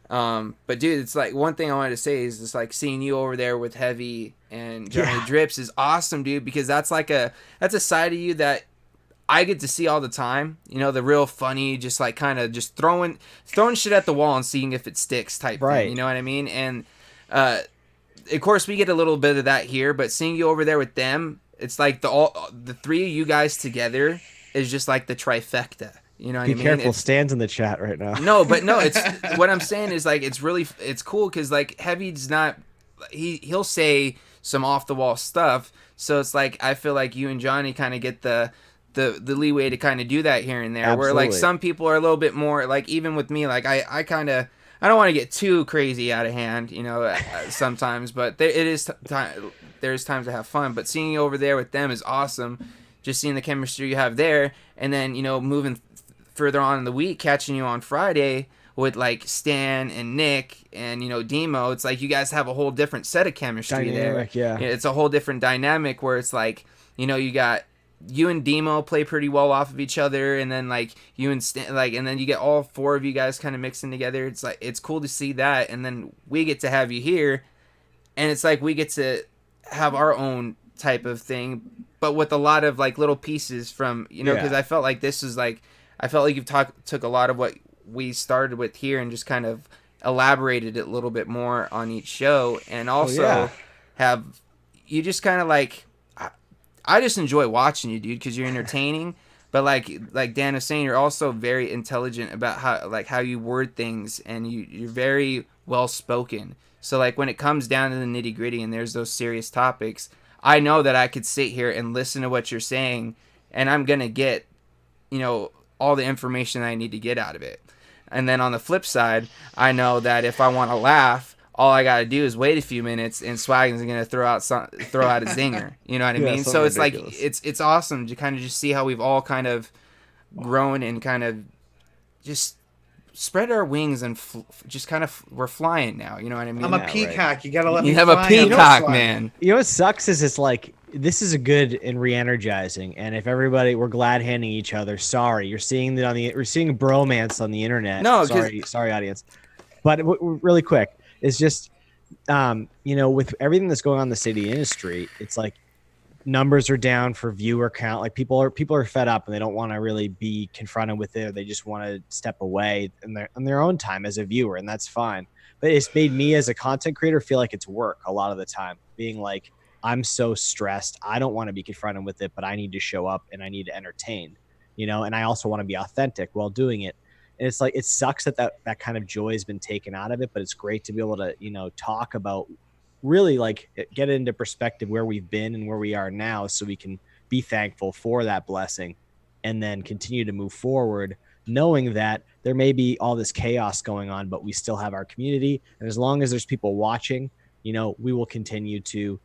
But dude, it's like, one thing I wanted to say is just like seeing you over there with Heavy and Johnny Drips is awesome, dude, because that's a side of you that I get to see all the time. The real funny, just like kind of just throwing shit at the wall and seeing if it sticks type thing. You know what I mean? And of course we get a little bit of that here, but seeing you over there with them, it's like the 3 of you guys together is just like the trifecta. You know what I mean? Be careful, Stan's in the chat right now. No, it's what I'm saying is like it's cool, because like Heavy's not, he'll say some off the wall stuff, so it's like I feel like you and Johnny kind of get the leeway to kind of do that here and there. Absolutely. Where like some people are a little bit more like, even with me, like I don't want to get too crazy out of hand, sometimes, but there's times to have fun. But seeing you over there with them is awesome. Just seeing the chemistry you have there, and then moving further on in the week, catching you on Friday with like Stan and Nick and Demo. It's like you guys have a whole different set of chemistry dynamic, there. Yeah, it's a whole different dynamic where it's like you and Demo play pretty well off of each other, and then like you and Stan, and then you get all 4 of you guys kind of mixing together. It's like, it's cool to see that, and then we get to have you here, and it's like we get to have our own type of thing, but with a lot of like little pieces from, because I felt like this is like, I felt like you've took a lot of what we started with here and just kind of elaborated it a little bit more on each show, and also have you just kind of like, I just enjoy watching you, dude, because you're entertaining. But like Dan was saying, you're also very intelligent about how you word things, and you're very well spoken. So like when it comes down to the nitty gritty and there's those serious topics, I know that I could sit here and listen to what you're saying, and I'm gonna get, all the information that I need to get out of it. And then on the flip side, I know that if I want to laugh, all I gotta do is wait a few minutes, and Swag is gonna throw out a zinger. You know what I mean? So it's ridiculous. Like it's awesome to kind of just see how we've all kind of grown and kind of just spread our wings and just kind of we're flying now. You know what I mean? I'm a peacock. Right. You gotta let me. You have a peacock, man. You know what sucks is it's like this is a good and re-energizing, and if everybody we're glad handing each other. Sorry, you're seeing that we're seeing bromance on the internet. No, sorry, audience. But really quick. It's just, with everything that's going on in the city industry, it's like numbers are down for viewer count. Like people are fed up and they don't want to really be confronted with it. Or they just want to step away in their own time as a viewer, and that's fine. But it's made me as a content creator feel like it's work a lot of the time. Being like, I'm so stressed. I don't want to be confronted with it, but I need to show up and I need to entertain, and I also want to be authentic while doing it. And it's like, it sucks that kind of joy has been taken out of it, but it's great to be able to, talk about really like get into perspective where we've been and where we are now, so we can be thankful for that blessing and then continue to move forward, knowing that there may be all this chaos going on, but we still have our community. And as long as there's people watching, we will continue to,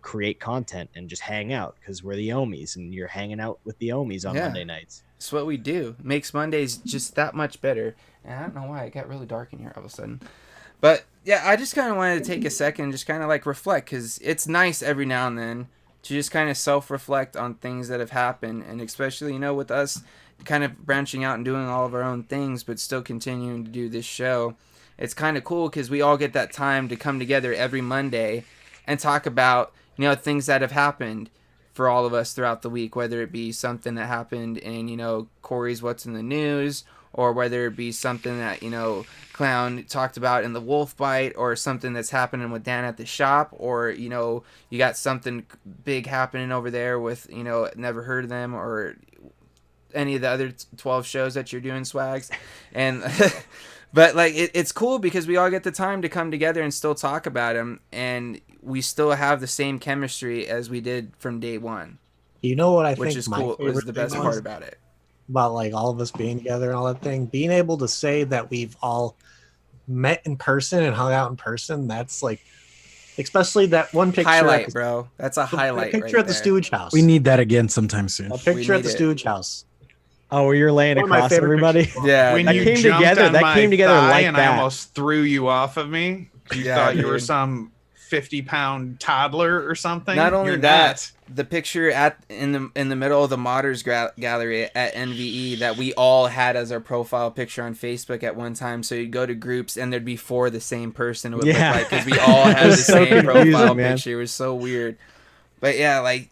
create content and just hang out because we're the Ohmies and you're hanging out with the Ohmies on Monday nights. It's what we do. It makes Mondays just that much better. And I don't know why it got really dark in here all of a sudden. But yeah, I just kind of wanted to take a second and just kind of like reflect, because it's nice every now and then to just kind of self-reflect on things that have happened. And especially, with us kind of branching out and doing all of our own things, but still continuing to do this show. It's kind of cool because we all get that time to come together every Monday and talk about, things that have happened for all of us throughout the week, whether it be something that happened in, Corey's What's in the News, or whether it be something that, Clown talked about in the Wolf Bite, or something that's happening with Dan at the shop, or, you got something big happening over there with, Never Heard of Them, or any of the other 12 shows that you're doing, Swags. And but like it's cool because we all get the time to come together and still talk about them, and we still have the same chemistry as we did from day one. You know what I think, which is cool, is the best part about it. About like all of us being together and all that thing, being able to say that we've all met in person and hung out in person. That's like, especially that one picture. Highlight, bro. That's a highlight. Picture at the Stooge house. We need that again sometime soon. A picture at the Stooge house. Oh, where you're laying across everybody. Pictures. Yeah, when that you came together. That came together like and that. I almost threw you off of me. You thought you were some 50-pound toddler or something. Not only that, the picture in the middle of the Modders gallery at NVE that we all had as our profile picture on Facebook at one time. So you'd go to groups and there'd be 4 the same person. It would look like, because we all had the same profile picture. It was so weird. But yeah, like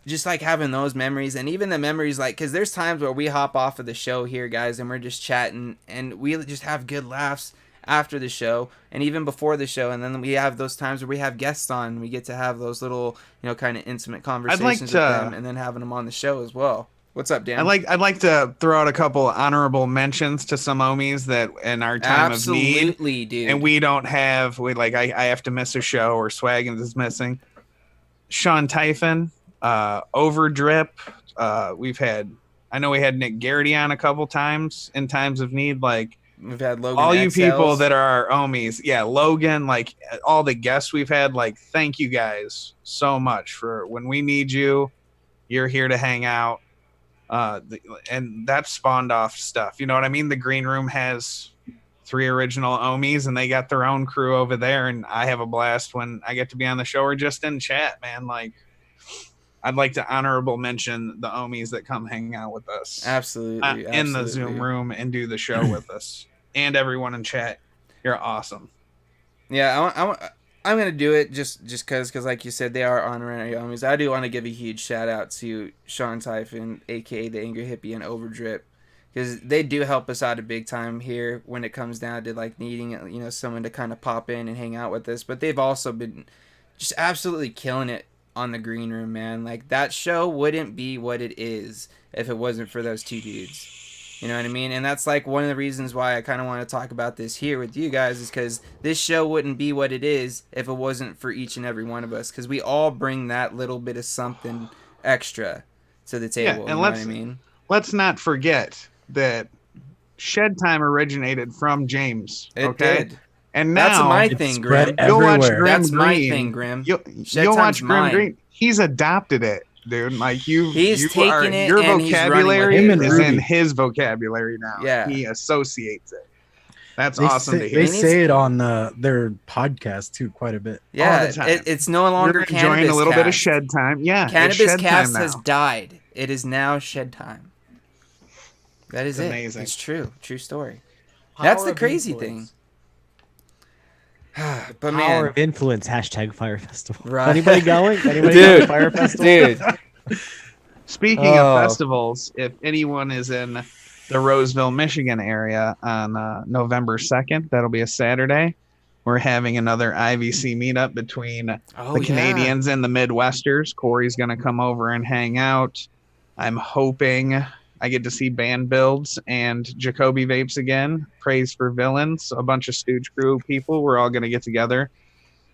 just like having those memories, and even the memories, like, because there's times where we hop off of the show here, guys, and we're just chatting and we just have good laughs after the show and even before the show, and then we have those times where we have guests on. We get to have those little, kind of intimate conversations with them, and then having them on the show as well. What's up, Dan? I'd like to throw out a couple honorable mentions to some Ohmies that in our time of need, dude. And we don't have. I have to miss a show, or Swaggins is missing. Sean Typhon, Overdrip. I know we had Nick Garrity on a couple times in times of need. Like, we've had Logan. All you people that are our Ohmies. Yeah, Logan, like all the guests we've had, like, thank you guys so much for when we need you. You're here to hang out. And that spawned off stuff. You know what I mean? The green room has 3 original Ohmies, and they got their own crew over there. And I have a blast when I get to be on the show or just in chat, man. Like, I'd like to honorable mention the Ohmies that come hang out with us. Absolutely. In the Zoom room and do the show with us. And everyone in chat. You're awesome. Yeah, I'm gonna do it just because like you said, they are honorary homies. I do want to give a huge shout out to Sean Typhon, aka the Angry Hippie, and Overdrip, because they do help us out a big time here when it comes down to like needing someone to kind of pop in and hang out with us. But they've also been just absolutely killing it on the green room, man. Like that show wouldn't be what it is if it wasn't for those two dudes. You know what I mean? And that's like one of the reasons why I kind of want to talk about this here with you guys, is because this show wouldn't be what it is if it wasn't for each and every one of us, because we all bring that little bit of something extra to the table. And you know what I mean? Let's not forget that Shed Time originated from James. It okay? did. And now that's my thing, Grim. You'll watch Grim That's Green. my thing, Grim. You'll watch Grim Green. He's adopted it, dude. Like your vocabulary is in his vocabulary now. Yeah, he associates it. That's awesome to hear. They say it on their podcast too, quite a bit. Yeah, all the time. It's no longer You're enjoying a little Cast. bit of Shed Time. Yeah, Cannabis Cast has died. It is now Shed Time. That is amazing. It's true story. That's the crazy thing. But man, Power of influence. #Fire Festival. Right. Anybody going? Anybody going to Fire Festival? Dude. Speaking of festivals, if anyone is in the Roseville, Michigan area on November 2nd, that'll be a Saturday. We're having another IVC meetup between the Canadians and the Midwesters. Corey's going to come over and hang out. I'm hoping I get to see Band Builds and Jacoby Vapes again. Praise for Villains, a bunch of Stooge Crew people. We're all going to get together,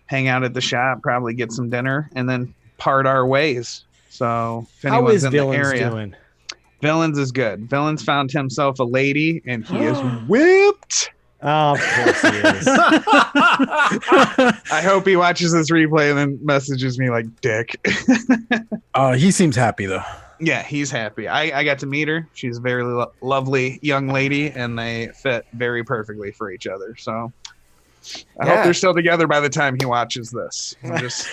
hang out at the shop, probably get some dinner, and then part our ways. So if anyone's in the area, doing? Villains is good. Villains found himself a lady, and he is whipped. Oh, of course he is. I hope he watches this replay and then messages me like, dick. He seems happy, though. Yeah, he's happy. I got to meet her. She's a very lovely young lady, and they fit very perfectly for each other. So I hope they're still together by the time he watches this. I'm just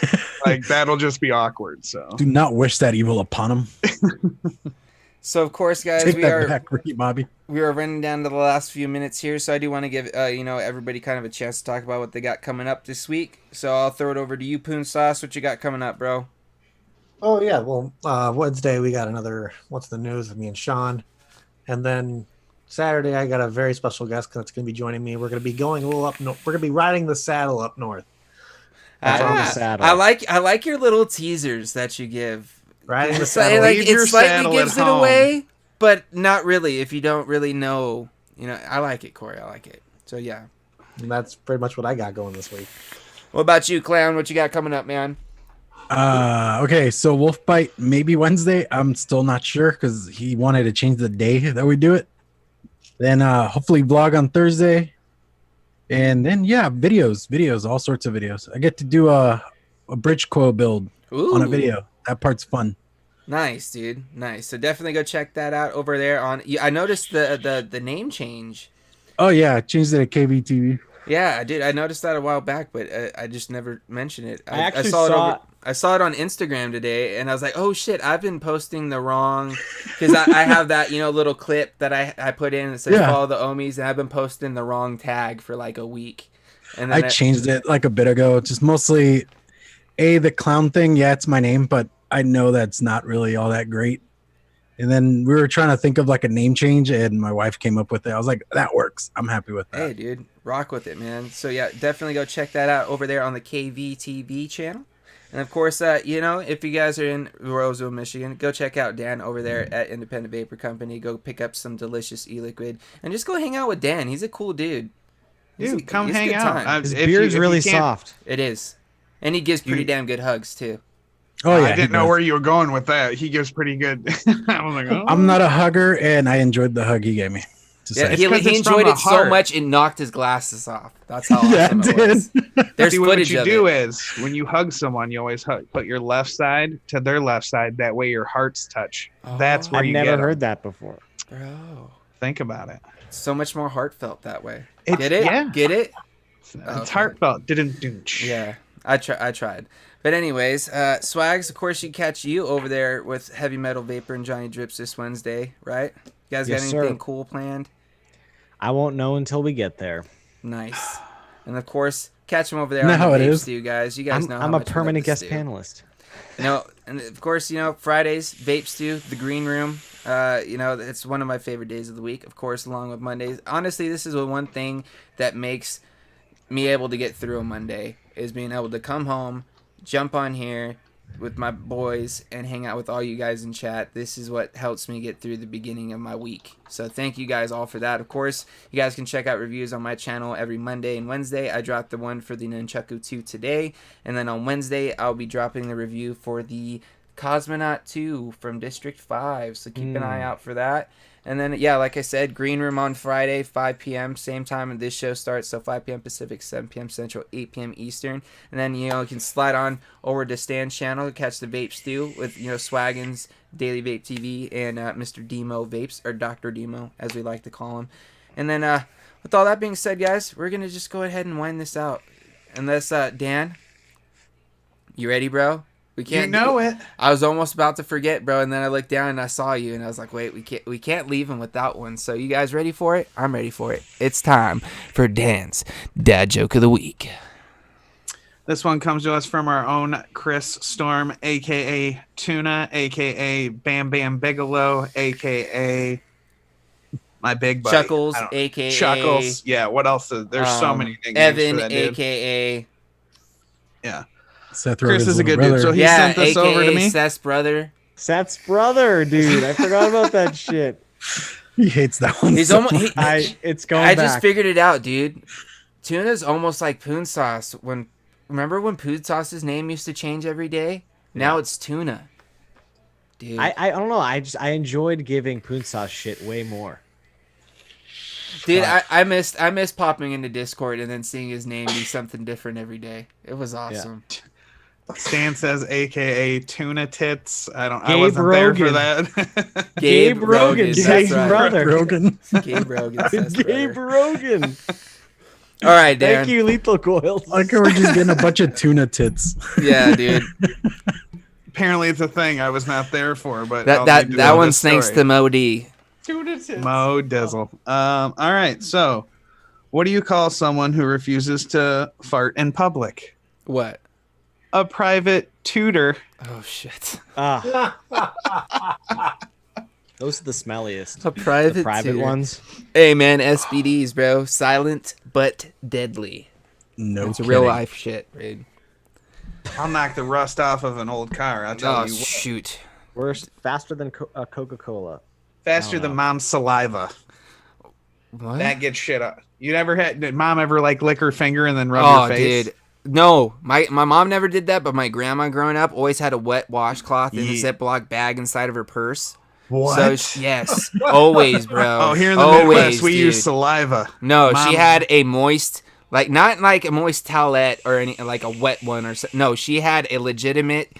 like, that'll just be awkward. So do not wish that evil upon him. So of course, guys, Take that back, Ricky Bobby. We are running down to the last few minutes here, so I do want to give everybody kind of a chance to talk about what they got coming up this week. So I'll throw it over to you, Poon Sauce. What you got coming up, bro? Oh yeah, well, Wednesday we got another What's the News with me and Sean, and then Saturday I got a very special guest that's going to be joining me. We're going to be going a little up north. We're going to be riding the saddle up north. The saddle. I like your little teasers that you give. Riding the saddle. Like it slightly gives it away, but not really. If you don't really know, I like it, Corey. I like it. So yeah, and that's pretty much what I got going this week. What about you, Clown? What you got coming up, man? Okay, so Wolf Bite maybe Wednesday. I'm still not sure because he wanted to change the day that we do it. Then hopefully vlog on Thursday, and then videos, all sorts of videos. I get to do a bridge coil build on a video. That part's fun. Nice, dude. Nice. So definitely go check that out over there. I noticed the name change. Oh yeah, I changed it to KVTV. Yeah, I did. I noticed that a while back, but I just never mentioned it. I saw it on Instagram today, and I was like, "Oh shit! I've been posting the wrong." Because I have that little clip that I put in that says "Follow the Ohmies," and I've been posting the wrong tag for like a week. And then I changed it like a bit ago. Just mostly, the clown thing. Yeah, it's my name, but I know that's not really all that great. And then we were trying to think of like a name change, and my wife came up with it. I was like, that works. I'm happy with that. Hey, dude, rock with it, man. So yeah, definitely go check that out over there on the KVTV channel. And of course, if you guys are in Roseville, Michigan, go check out Dan over there at Independent Vapor Company. Go pick up some delicious e-liquid and just go hang out with Dan. He's a cool dude. Dude, come hang out. His beard's really soft. It is. And he gives pretty damn good hugs, too. Oh, yeah, I didn't know where you were going with that. He gives pretty good. I was like, oh. I'm not a hugger, and I enjoyed the hug he gave me. Yeah, he enjoyed it so much it knocked his glasses off. That's how awesome it was. There's footage what you do is when you hug someone, you always put your left side to their left side. That way your hearts touch. That's where you get I've never heard that before. Bro, think about it. So much more heartfelt that way. Get it? Yeah. Get it? It's heartfelt. Didn't. Yeah, I tried. But anyways, Swags, of course, you catch you over there with Heavy Metal Vapor and Johnny Drips this Wednesday, right? You guys got anything cool planned? I won't know until we get there. Nice. And of course, Catch him over there Isn't on that the how it Vape is? Stew, guys. You guys know how I'm a much we permanent love the guest stew. panelist. And of course, Fridays, Vape Stew, the green room. It's one of my favorite days of the week, of course, along with Mondays. Honestly, this is the one thing that makes me able to get through a Monday, is being able to come home, jump on here with my boys, and hang out with all you guys in chat. This is what helps me get through the beginning of my week. So thank you guys all for that. Of course, you guys can check out reviews on my channel every Monday and Wednesday. I dropped the one for the Nunchaku 2 today, and then on Wednesday, I'll be dropping the review for the Cosmonaut 2 from District 5, so keep an eye out for that. And then, like I said, Green Room on Friday, 5 p.m., same time this show starts, so 5 p.m. Pacific, 7 p.m. Central, 8 p.m. Eastern. And then, you can slide on over to Stan's channel to catch the Vape Stew with, Swaggins, Daily Vape TV, and Mr. Demo Vapes, or Dr. Demo, as we like to call him. And then, with all that being said, guys, we're going to just go ahead and wind this out. Unless, Dan, you ready, bro? We can't it. I was almost about to forget, bro, and then I looked down and I saw you, and I was like, wait, we can't leave him without one. So you guys ready for it? I'm ready for it. It's time for Dan's Dad Joke of the Week. This one comes to us from our own Chris Storm, a.k.a. Tuna, a.k.a. Bam Bam Bigelow, a.k.a. my big buddy. Chuckles, a.k.a. Chuckles. Yeah, what else? There's so many nicknames Evan, for that dude. a.k.a. Yeah. Seth Chris Rogen's is a good little dude. So brother. he sent this over to me. Seth's brother. Seth's brother, dude. I forgot about that shit. He hates that one. He's so almost. much. It's going I back. just figured it out, dude. Tuna's almost like Poon Sauce. Remember when Poon Sauce's name used to change every day? Now it's Tuna. Dude. I don't know. I enjoyed giving Poon Sauce shit way more. Dude, I missed popping into Discord and then seeing his name be something different every day. It was awesome. Yeah. Stan says, a.k.a. Tuna Tits. I Gabe wasn't Rogan. there for that. Gabe Rogan. Gabe's That's right. brother. Rogan. Gabe Rogan. Seth's Gabe brother. Rogan. All right, Darren. Thank you, Lethal Coils. Like we're just getting a bunch of tuna tits. Yeah, dude. Apparently, it's a thing I was not there for, but That one's thanks to Mo D. Mo Dizzle. All right, so what do you call someone who refuses to fart in public? What? A private tutor. Oh shit. Those are the smelliest. A private The private tutor. ones. Hey man, SBDs, bro. Silent but deadly. No, It's kidding. real life shit, dude. I'll knock the rust off of an old car. I'll tell Oh you what. shoot. Worse, faster than Coca-Cola. Faster than mom's saliva. What? That gets shit up. You never did mom ever lick her finger and then rub your face? Dude. No, my mom never did that, but my grandma growing up always had a wet washcloth in a Ziploc bag inside of her purse. What? So yes, always, bro. Oh, here in the always, Midwest, we dude. use saliva. No, Mom- she had a moist, not like a moist towelette or any like a wet one or so. No, she had a legitimate,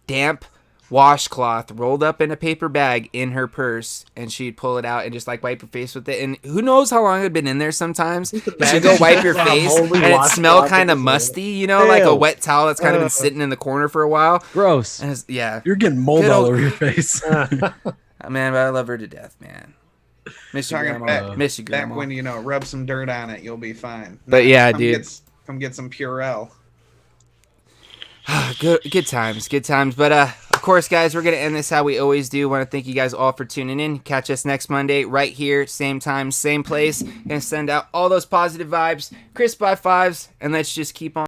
damp washcloth rolled up in a paper bag in her purse, and she'd pull it out and just wipe her face with it. And who knows how long it had been in there? Sometimes she'd go wipe your face and it smelled kind of musty, like a wet towel that's kind of been sitting in the corner for a while. Gross. And yeah, You're getting mold Good all old- over your face. man, but I love her to death, man. Miss you, Talking grandma. back- Miss you, Back grandma. when rub some dirt on it, you'll be fine. But yeah, come dude. come get some Purell. Good times. But of course, guys, we're gonna end this how we always do. Want to thank you guys all for tuning in. Catch us next Monday right here, same time, same place. Gonna send out all those positive vibes, crisp by fives, and let's just keep on.